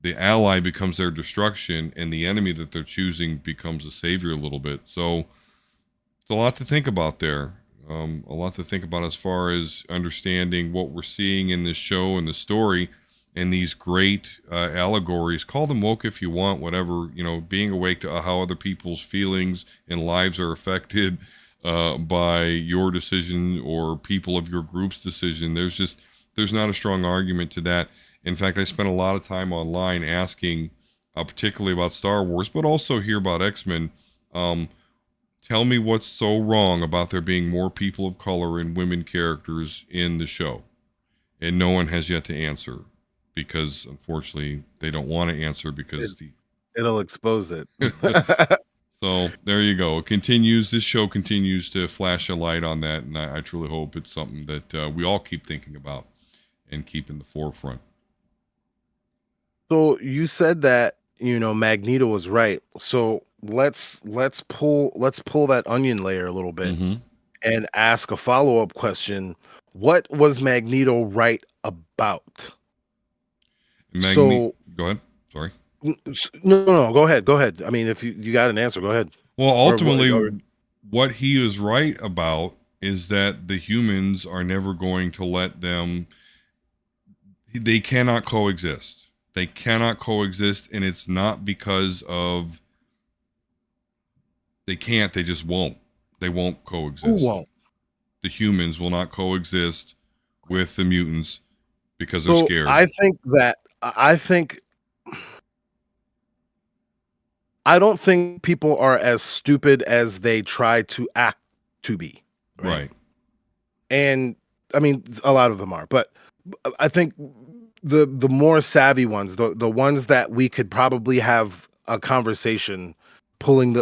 the ally becomes their destruction, and the enemy that they're choosing becomes a savior a little bit. So it's a lot to think about there. A lot to think about as far as understanding what we're seeing in this show and the story, and these great allegories. Call them woke if you want, whatever. Being awake to how other people's feelings and lives are affected by your decision or people of your group's decision. There's not a strong argument to that. In fact, I spent a lot of time online asking, particularly about Star Wars, but also here about X-Men. Tell me what's so wrong about there being more people of color and women characters in the show. And no one has yet to answer because, unfortunately, they don't want to answer because it'll expose it. So there you go. This show continues to flash a light on that, and I truly hope it's something that we all keep thinking about and keep in the forefront. So you said that Magneto was right. So let's pull that onion layer a little bit Mm-hmm. and ask a follow-up question. What was Magneto right about? So Go ahead. Sorry. No, go ahead. Go ahead. I mean, if you got an answer, go ahead. Well, Or ultimately, what he is right about is that the humans are never going to let them. They cannot coexist. They cannot coexist, and it's not because of they can't. They just won't. They won't who coexist. won't? The humans will not coexist with the mutants because they're So scared. I don't think people are as stupid as they try to act to be, right? Right. And I mean, a lot of them are, but I think the more savvy ones, the ones that we could probably have a conversation pulling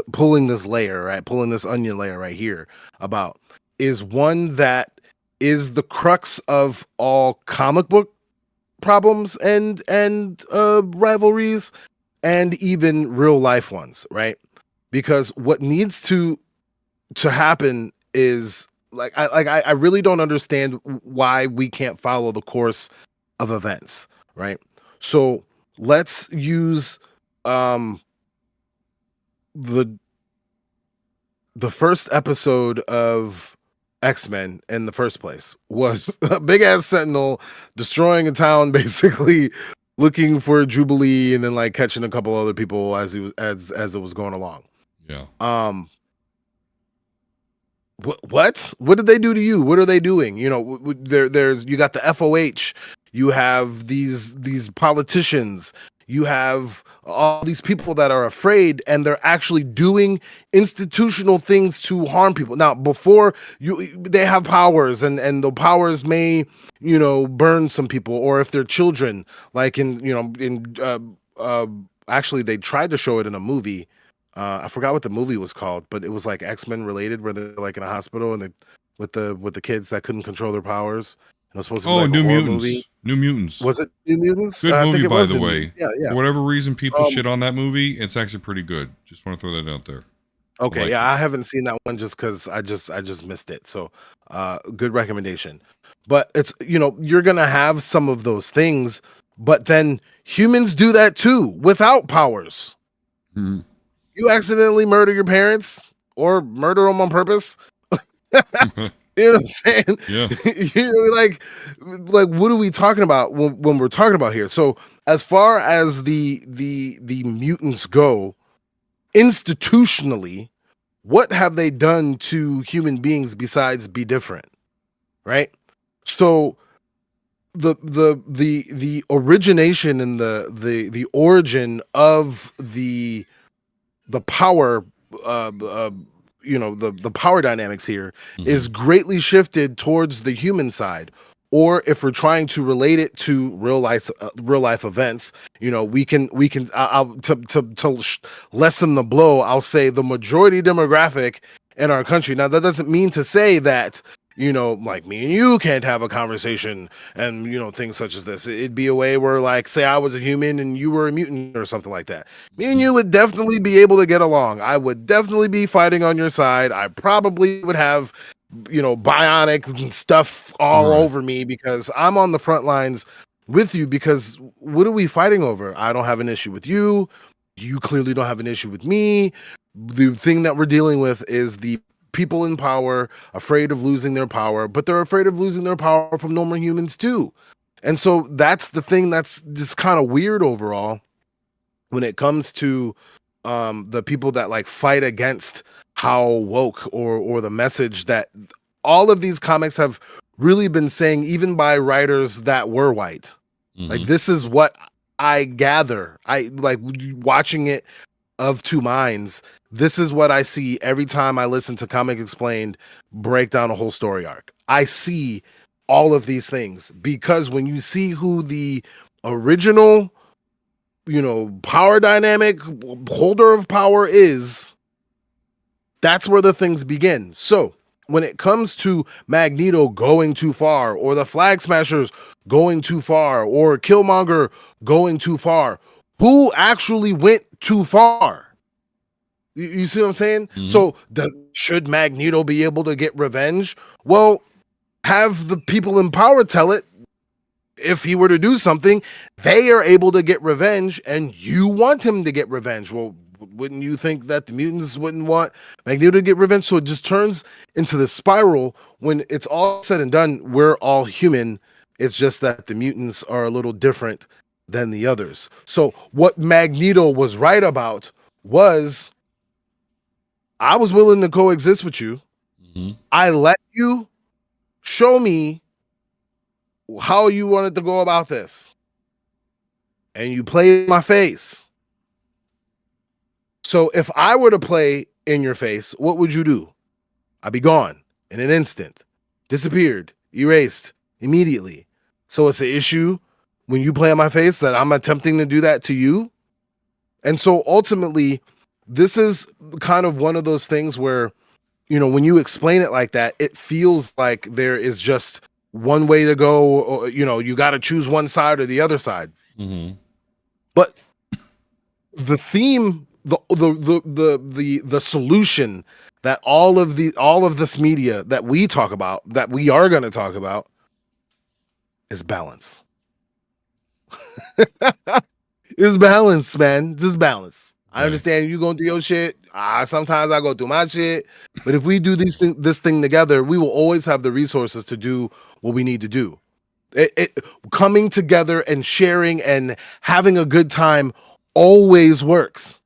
this layer, right? Pulling this onion layer right here about is one that is the crux of all comic book problems and rivalries and even real life ones, right? Because what needs to happen is I really don't understand why we can't follow the course of events, right? So let's use um the the first episode of X-Men in the first place was a big ass sentinel destroying a town basically looking for Jubilee and then like catching a couple other people as he was as it was going along. Yeah. Um what did they do to you? What are they doing? You know, there's you got the FOH, you have these politicians, you have all these people that are afraid and they're actually doing institutional things to harm people. Now, before they have powers and the powers may, you know, burn some people or if they're children, like in, you know, in uh actually they tried to show it in a movie. I forgot what the movie was called, but it was like X-Men related, where they're like in a hospital and they with the kids that couldn't control their powers. And it was supposed to be Oh, like a New horror movie. Mutants. New Mutants. Was it New Mutants? Good I movie, think it by was the New Mutants. way. Yeah, yeah. For whatever reason, people Um, shit on that movie. It's actually pretty good. Just want to throw that out there. I okay, liked yeah, it. I haven't seen that one just because I just missed it. So, good recommendation. But it's you know you're gonna have some of those things, but then humans do that too without powers. Mhm. You accidentally murder your parents or murder them on purpose. You know what I'm saying? Yeah. You know, like what are we talking about when we're talking about here? So as far as the mutants go, institutionally, what have they done to human beings besides be different? Right? So the origination and the origin of the power you know the power dynamics here Hmm. is greatly shifted towards the human side, or if we're trying to relate it to real life events, you know, we can I'll lessen the blow, I'll say the majority demographic in our country. Now that doesn't mean to say that, you know, like me and you can't have a conversation and, you know, things such as this. It'd be a way where, like, say I was a human and you were a mutant or something like that. Me and Hmm. you would definitely be able to get along. I would definitely be fighting on your side. I probably would have, you know, bionic and stuff all Right. over me because I'm on the front lines with you. Because what are we fighting over? I don't have an issue with you. You clearly don't have an issue with me. The thing that we're dealing with is the people in power afraid of losing their power, but they're afraid of losing their power from normal humans too. And so that's the thing that's just kind of weird overall when it comes to the people that like fight against how woke or the message that all of these comics have really been saying, even by writers that were white. Like Hmm. this is what I gather. I like watching it of Two Minds. This is what I see every time I listen to Comic Explained break down a whole story arc. I see all of these things because when you see who the original, you know, power dynamic holder of power is, that's where the things begin. So when it comes to Magneto going too far, or the Flag Smashers going too far, or Killmonger going too far, who actually went too far? You see what I'm saying? Hmm. So should Magneto be able to get revenge? Well, have the people in power tell it. if he were to do something, they are able to get revenge, and you want him to get revenge. Well, wouldn't you think that the mutants wouldn't want Magneto to get revenge? So it just turns into the spiral. When it's all said and done, we're all human. It's just that the mutants are a little different than the others. So what Magneto was right about was, I was willing to coexist with you. Mm-hmm. I let you show me how you wanted to go about this, and you played in my face. So if I were to play in your face, what would you do? I'd be gone in an instant, disappeared, erased immediately. So it's an issue when you play in my face that I'm attempting to do that to you. And so ultimately, this is kind of one of those things where, when you explain it like that, it feels like there is just one way to go, or, you got to choose one side or the other side. Mm-hmm. But the theme, the solution that all of this media that we talk about, that we are going to talk about, is balance. Is balance, man. Just balance. I Right. understand you going through your shit. Sometimes I go through my shit. But if we do this thing together, we will always have the resources to do what we need to do. Coming together and sharing and having a good time always works.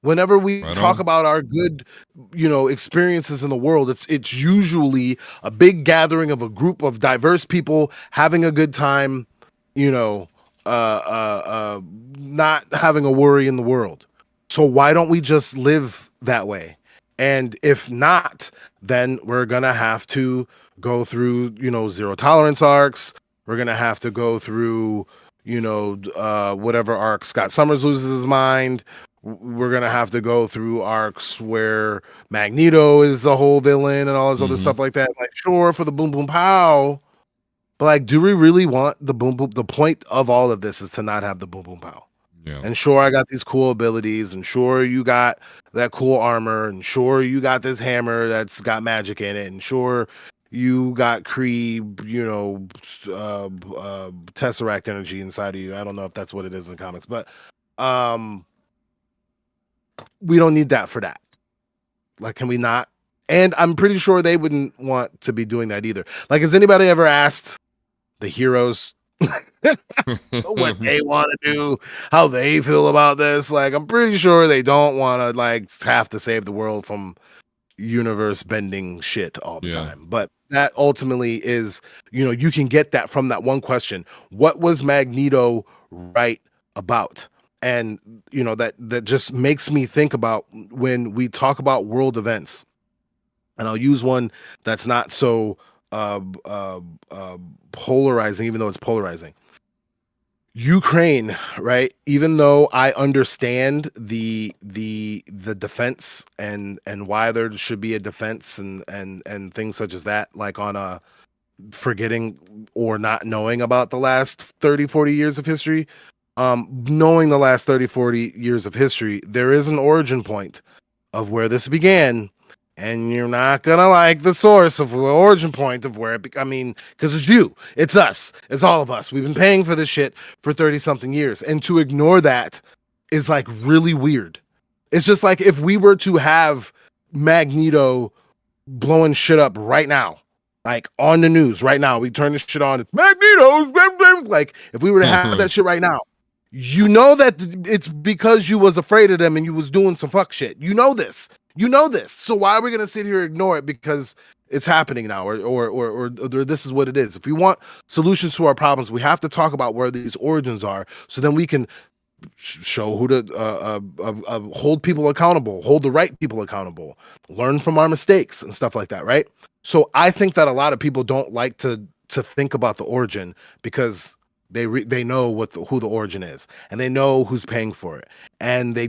Whenever we Right talk on. about our good, experiences in the world, it's usually a big gathering of a group of diverse people having a good time, you know, not having a worry in the world. So why don't we just live that way? And if not, then we're gonna have to go through, zero tolerance arcs. We're gonna have to go through, whatever arc Scott Summers loses his mind. We're gonna have to go through arcs where Magneto is the whole villain and all this other Mm-hmm. stuff like that. Like, sure, for the Boom Boom Pow, but like, do we really want the Boom Boom? The point of all of this is to not have the Boom Boom Pow. Yeah. And sure, I got these cool abilities, and sure, you got that cool armor, and sure, you got this hammer that's got magic in it, and sure, you got Kree, Tesseract energy inside of you. I don't know if that's what it is in the comics, but we don't need that for that. Like, can we not? And I'm pretty sure they wouldn't want to be doing that either. Like, has anybody ever asked the heroes what they want to do, how they feel about this? Like, I'm pretty sure they don't want to like have to save the world from universe bending shit all the Yeah. time. But that ultimately is, you can get that from that one question. What was Magneto right about? And that just makes me think about when we talk about world events. And I'll use one that's not so uh, uh, polarizing, even though it's polarizing. Ukraine, right? Even though I understand the defense and why there should be a defense and things such as that, like on a forgetting or not knowing about the last 30, 40 years of history, knowing the last 30, 40 years of history, there is an origin point of where this began, and you're not gonna like the source of the origin point of where I mean, because it's you, it's us, it's all of us. We've been paying for this shit for 30 something years, and to ignore that is like really weird. It's just like if we were to have Magneto blowing shit up right now, like on the news right now, we turn this shit on. It's Magneto's like if we were to have that shit right now, that it's because you was afraid of them and you was doing some fuck shit. You know this. So why are we gonna sit here and ignore it because it's happening now, or this is what it is? If we want solutions to our problems, we have to talk about where these origins are, so then we can show who to hold people accountable, hold the right people accountable, learn from our mistakes and stuff like that, right? So I think that a lot of people don't like to think about the origin because they know who the origin is, and they know who's paying for it, and they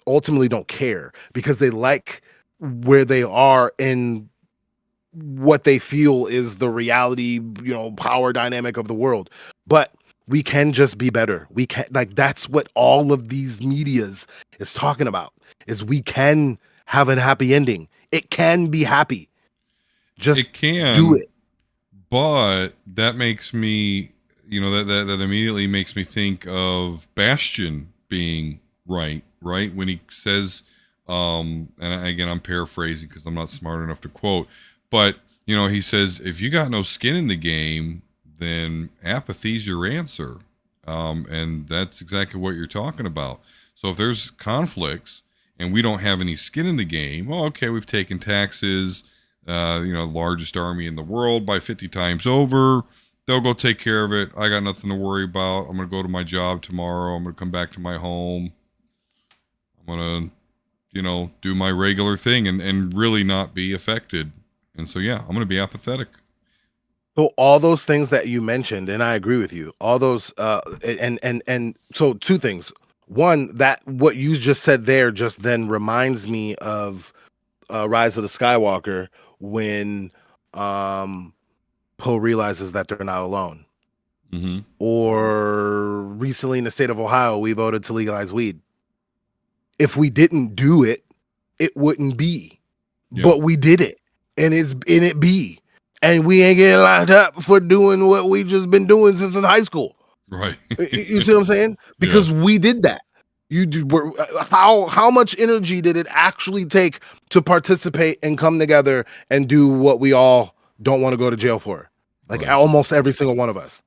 ultimately don't care because they like where they are in what they feel is the reality, power dynamic of the world. But we can just be better. We can, like, that's what all of these medias is talking about, is we can have a happy ending. It can be happy. Just It do can, it. but that makes me that immediately makes me think of Bastion being right when he says, and again I'm paraphrasing because I'm not smart enough to quote, but he says if you got no skin in the game, then apathy's your answer, and that's exactly what you're talking about. So if there's conflicts and we don't have any skin in the game, well, okay, we've taken taxes, largest army in the world by 50 times over. They'll go take care of it. I got nothing to worry about. I'm going to go to my job tomorrow. I'm going to come back to my home. I'm going to, do my regular thing and really not be affected. And so, yeah, I'm going to be apathetic. So all those things that you mentioned, and I agree with you, all those, and so two things. One, that what you just said there just then reminds me of Rise of the Skywalker when Poe realizes that they're not alone. Mm-hmm. Or recently in the state of Ohio, we voted to legalize weed. If we didn't do it, it wouldn't be. Yeah. But we did it, and it's in it be. And we ain't getting locked up for doing what we just been doing since in high school. Right. You see what I'm saying? Because we did that. You did. How much energy did it actually take to participate and come together and do what we all don't want to go to jail for? Like almost every single one of us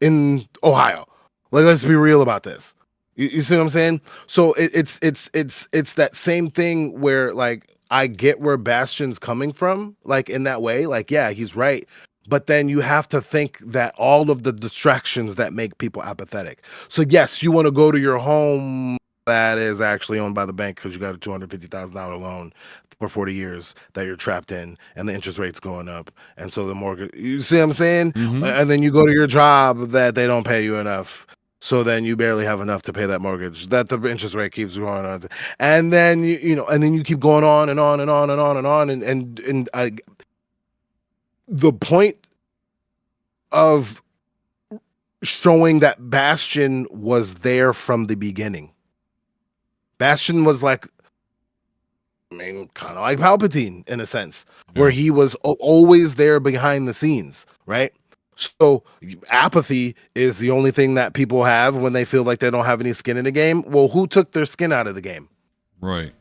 in Ohio. Like, let's be real about this. You see what I'm saying? So it's that same thing where, like, I get where Bastion's coming from, like, in that way. Like, yeah, he's right. But then you have to think that all of the distractions that make people apathetic. So yes, you want to go to your home that is actually owned by the bank because you got a $250,000 loan for 40 years that you're trapped in, and the interest rate's going up. And so the mortgage, you see what I'm saying? Mm-hmm. And then you go to your job that they don't pay you enough. So then you barely have enough to pay that mortgage, that the interest rate keeps going on. And then and then you keep going on and on and on and on and on. And the point of showing that Bastion was there from the beginning. Bastion was like, kind of like Palpatine in a sense, where he was always there behind the scenes, right? So apathy is the only thing that people have when they feel like they don't have any skin in the game. Well, who took their skin out of the game? Right.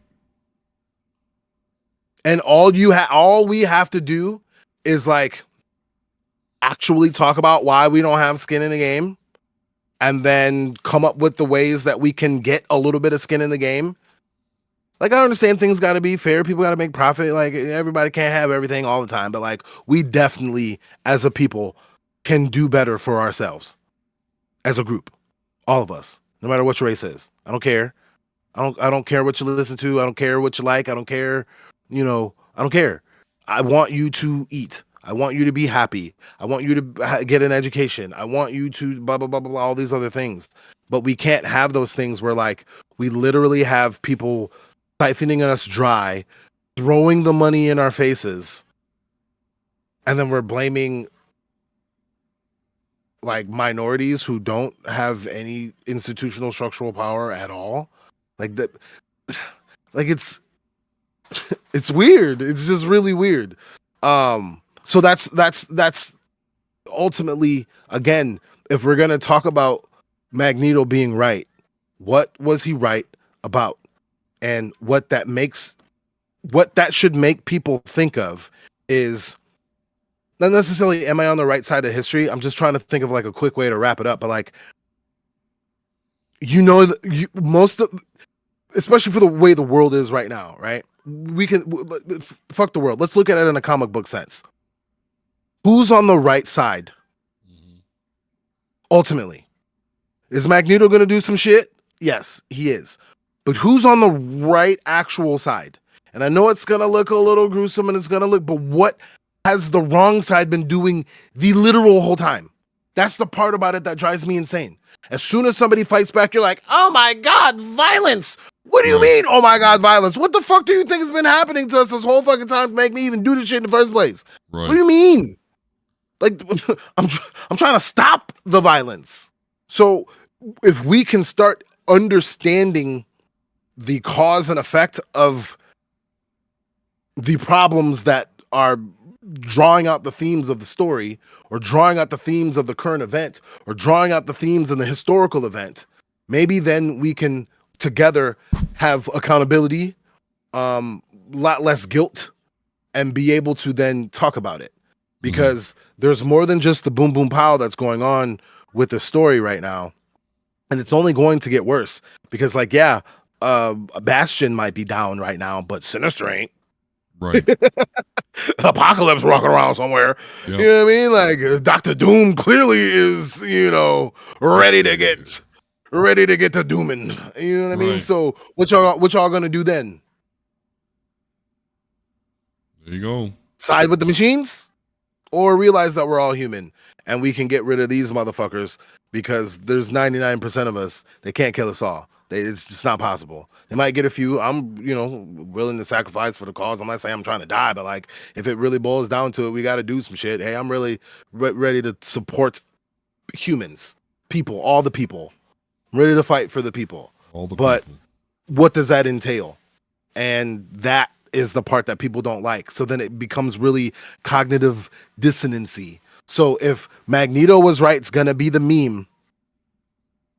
And all we have to do is, like, actually talk about why we don't have skin in the game, and then come up with the ways that we can get a little bit of skin in the game. Like, I understand things got to be fair. People got to make profit. Like, everybody can't have everything all the time. But, like, we definitely, as a people, can do better for ourselves as a group. All of us, no matter what your race is. I don't care. I don't care what you listen to. I don't care what you like. I don't care. I don't care. I want you to eat. I want you to be happy. I want you to get an education. I want you to blah, blah, blah, blah, blah, all these other things. But we can't have those things where, like, we literally have people siphoning us dry, throwing the money in our faces, and then we're blaming, like, minorities who don't have any institutional structural power at all. Like that, like it's weird. It's just really weird. So that's ultimately, again, if we're gonna talk about Magneto being right, what was he right about? And what that should make people think of is not necessarily, am I on the right side of history? I'm just trying to think of, like, a quick way to wrap it up. But, like, especially for the way the world is right now, right? We can fuck the world. Let's look at it in a comic book sense. Who's on the right side? Mm-hmm. Ultimately, is Magneto going to do some shit? Yes, he is. But who's on the right actual side? And I know it's going to look a little gruesome and but what has the wrong side been doing the literal whole time? That's the part about it that drives me insane. As soon as somebody fights back, you're like, oh my God, violence. What do you mean, oh my God, violence? What the fuck do you think has been happening to us this whole fucking time to make me even do this shit in the first place? Right. What do you mean? Like, I'm trying to stop the violence. So if we can start understanding the cause and effect of the problems that are drawing out the themes of the story, or drawing out the themes of the current event, or drawing out the themes in the historical event, maybe then we can together have accountability, lot less guilt, and be able to then talk about it. Because there's more than just the boom boom pow that's going on with the story right now. And it's only going to get worse because, like, yeah, Bastion might be down right now, but Sinister ain't. Right. Apocalypse walking around somewhere. Yep. You know what I mean? Like Doctor Doom clearly is, ready to get to dooming. You know what I mean? Right. So what y'all gonna do then? There you go. Side with the machines? Or realize that we're all human and we can get rid of these motherfuckers because there's 99% of us. They can't kill us all. It's just not possible. They might get a few. I'm, willing to sacrifice for the cause. I'm not saying I'm trying to die, but like, if it really boils down to it, we got to do some shit. Hey, I'm really ready to support humans, people, all the people. I'm ready to fight for the people. All the but people. What does that entail? And that is the part that people don't like. So then it becomes really cognitive dissonancy. So if Magneto was right, it's going to be the meme.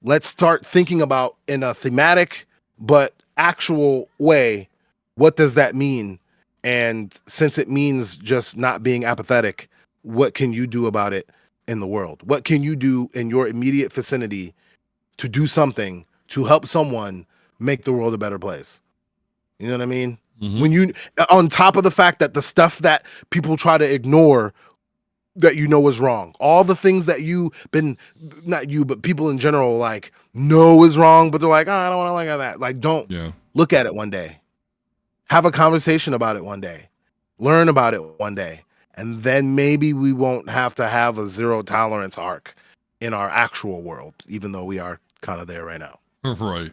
Let's start thinking about in a thematic but actual way, what does that mean? And since it means just not being apathetic, what can you do about it in the world? What can you do in your immediate vicinity to do something to help someone make the world a better place? You know what I mean? Mm-hmm. When you, on top of the fact that the stuff that people try to ignore that is wrong, all the things that not you, but people in general like know is wrong, but they're like, oh, I don't want to look at that. Like, don't look at it one day. Have a conversation about it one day. Learn about it one day. And then maybe we won't have to have a zero tolerance arc in our actual world, even though we are kind of there right now. Right.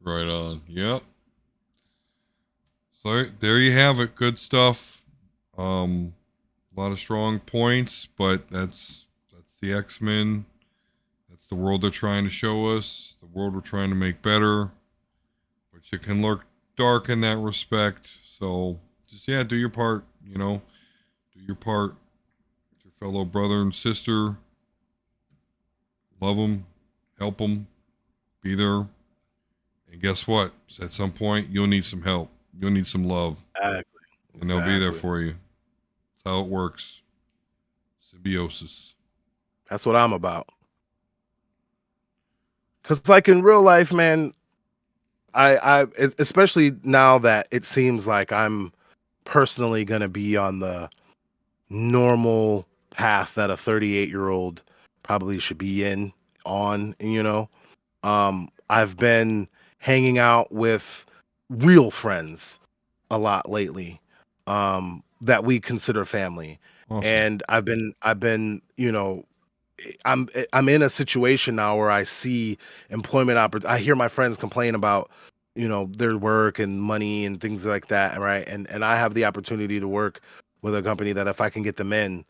Right on. Yep. So there you have it. Good stuff. A lot of strong points, but that's the X-Men. That's the world they're trying to show us. The world we're trying to make better. But you can look dark in that respect. So just do your part. Do your part. Your fellow brother and sister. Love them. Help them. Be there. And guess what? At some point, you'll need some help. You'll need some love. Exactly. And they'll be there for you. That's how it works. Symbiosis. That's what I'm about. Because like in real life, man, I especially now that it seems like I'm personally going to be on the normal path that a 38-year-old probably should be on, I've been hanging out with real friends a lot lately, that we consider family. Awesome. And I've been, I'm in a situation now where I see employment I hear my friends complain about, their work and money and things like that, right? And I have the opportunity to work with a company that if I can get them in,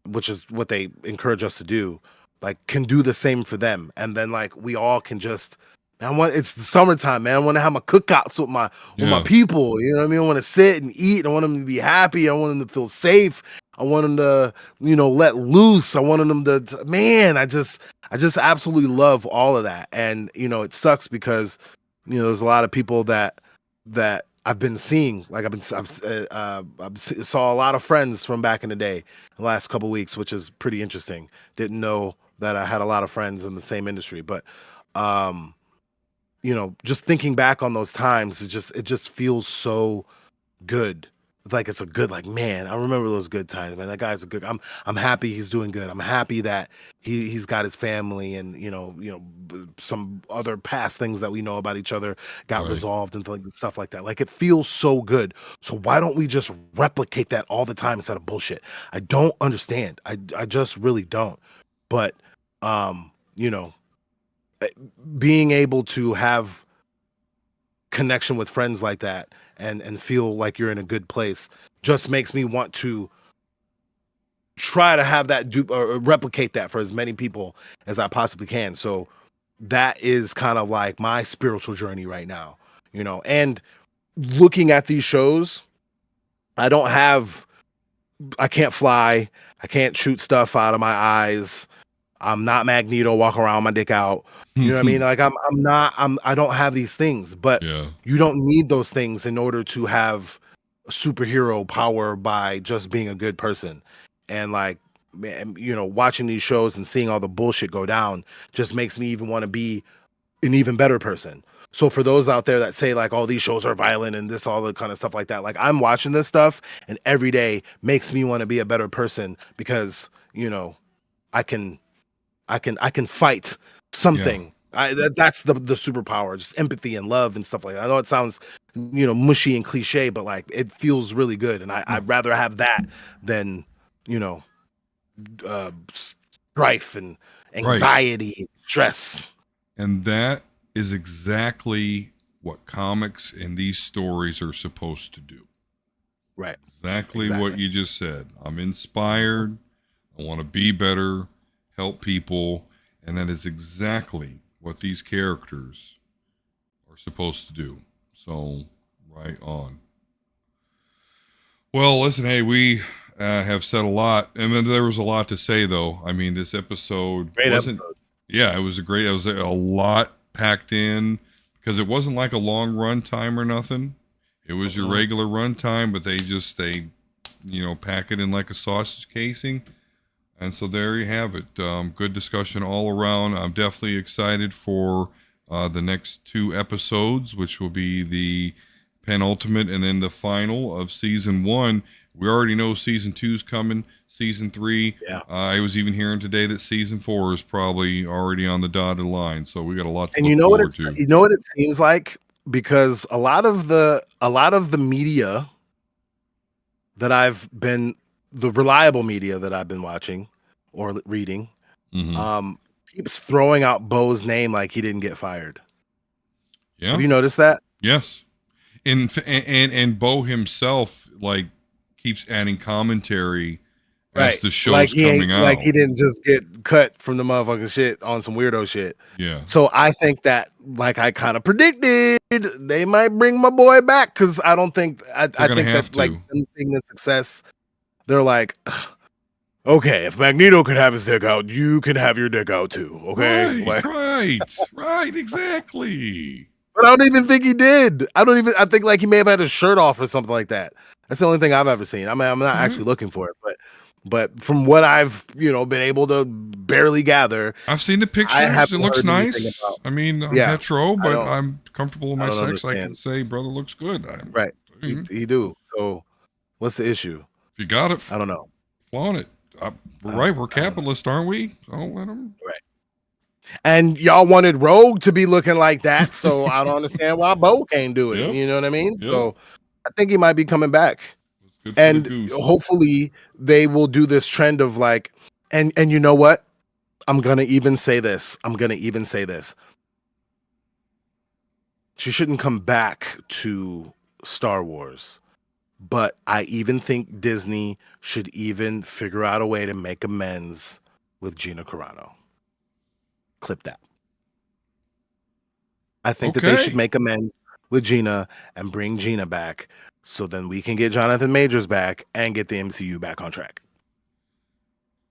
which is what they encourage us to do, like can do the same for them. And then like we all can just it's the summertime, man. I want to have my cookouts with my people. You know what I mean? I want to sit and eat. I want them to be happy. I want them to feel safe. I want them to, let loose. I want them to man, I just absolutely love all of that. And, it sucks because, there's a lot of people that I've been seeing. Like I've saw a lot of friends from back in the day, the last couple of weeks, which is pretty interesting. Didn't know that I had a lot of friends in the same industry, but, just thinking back on those times, it just feels so good. It's a good, like, man, I remember those good times, man. That guy's a good. I'm happy he's doing good. I'm happy that he's got his family and some other past things that we know about each other got resolved and stuff like that. Like it feels so good. So why don't we just replicate that all the time instead of bullshit? I don't understand. I just really don't. But being able to have connection with friends like that and feel like you're in a good place just makes me want to try to have that or replicate that for as many people as I possibly can. So that is kind of like my spiritual journey right now, and looking at these shows, I don't have I can't fly. I can't shoot stuff out of my eyes. I'm not Magneto, walk around my dick out. You know what I mean? Like I'm not I don't have these things, but Yeah. you don't need those things in order to have superhero power by just being a good person. And like, man, watching these shows and seeing all the bullshit go down just makes me even want to be an even better person. So for those out there that say like, "Oh, these shows are violent and this all the kind of stuff like that," like I'm watching this stuff and every day makes me want to be a better person because I can I can fight Yeah. something. That's the superpower, just empathy and love and stuff like that. I know it sounds mushy and cliche, but like it feels really good, and No. I'd rather have that than you know strife and Right. anxiety, and stress. And that is exactly what comics and these stories are supposed to do. Right. Exactly what Exactly. you just said. I'm Mhm. inspired. I want to be better, help people. And that is exactly what these characters are supposed to do. So, right on. Well, listen, hey, we have said a lot. And then there was a lot to say, though. I mean, this episode Great wasn't, episode. yeah, it was a lot packed in because it wasn't like a long run time or nothing. It was your Mhm. regular run time, but they pack it in like a sausage casing. And so there you have it. Good discussion all around. I'm definitely excited for the next two episodes, which will be the penultimate and then the final of season one. We already know season two's coming. Season three. Yeah. I was even hearing today that season four is probably already on the dotted line. So we got a lot to And look forward to. you know what it seems like because a lot of the media that I've been the reliable media that I've been watching or reading Hmm. um keeps throwing out Bo's name like he didn't get fired. Have Yeah. you noticed that? Yes. And Bo himself like keeps adding commentary as Right. the show's coming Like he out. didn't just get cut from the motherfucking shit on some weirdo shit. Yeah, So I think that like I kind of predicted they might bring my boy back because I don't think they're I gonna think have that like to. them seeing the success, they're like, okay, if Magneto could have his dick out, you can have your dick out too. Okay. Right, Like right, exactly. but I don't even think he did. I think like he may have had his shirt off or something like that. That's the only thing I've ever seen. I mean, I'm not Right. actually looking for it, but from what I've, been able to barely gather, I've seen the I pictures. It haven't looks heard anything nice. about. I mean, I'm Yeah, hetero, I but don't I'm comfortable in I my don't sex. I can understand. say, brother looks good. I'm, Right. if He do. So what's the issue? you got it, I don't know. flaunt it. We're I don't right. We're I don't know. capitalist, aren't we? So let them. Right. And y'all wanted Rogue to be looking like that, so I don't understand why Bo can't do it. Yep, You know what I mean? yep. So I think he might be coming back. It's good for the And goose. hopefully they will do this trend of like and you know what? I'm going to even say this. I'm going to even say this. She shouldn't come back to Star Wars, but I even think Disney should even figure out a way to make amends with Gina Carano. Clip that. I think that they should Okay. make amends with Gina and bring Gina back so then we can get Jonathan Majors back and get the MCU back on track.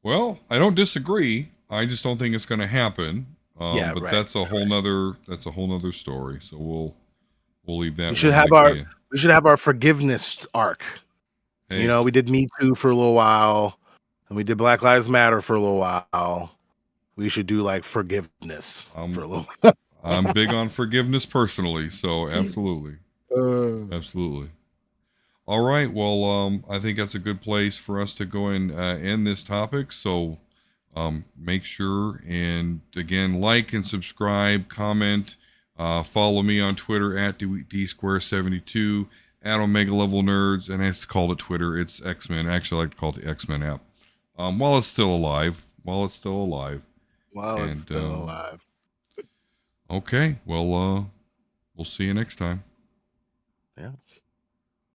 Well, I don't disagree. I just don't think it's going to happen. Yeah, But right. that's a whole nother story. So we'll leave We that should one have like our a we should have our forgiveness arc. hey. We did Me Too for a little while, and we did Black Lives Matter for a little while. We should do like forgiveness for I'm a little. I'm big on forgiveness personally. So absolutely, Uh, absolutely. All right. Well, I think that's a good place for us to go and end this topic. So make sure and again like and subscribe, comment, follow me on Twitter at D Square 72 at Omega Level Nerds, and it's called it Twitter. It's X-Men. Actually, I like to call it the X-Men app. While it's still alive, while it's and still alive. okay. Well, we'll see you next time. Yeah.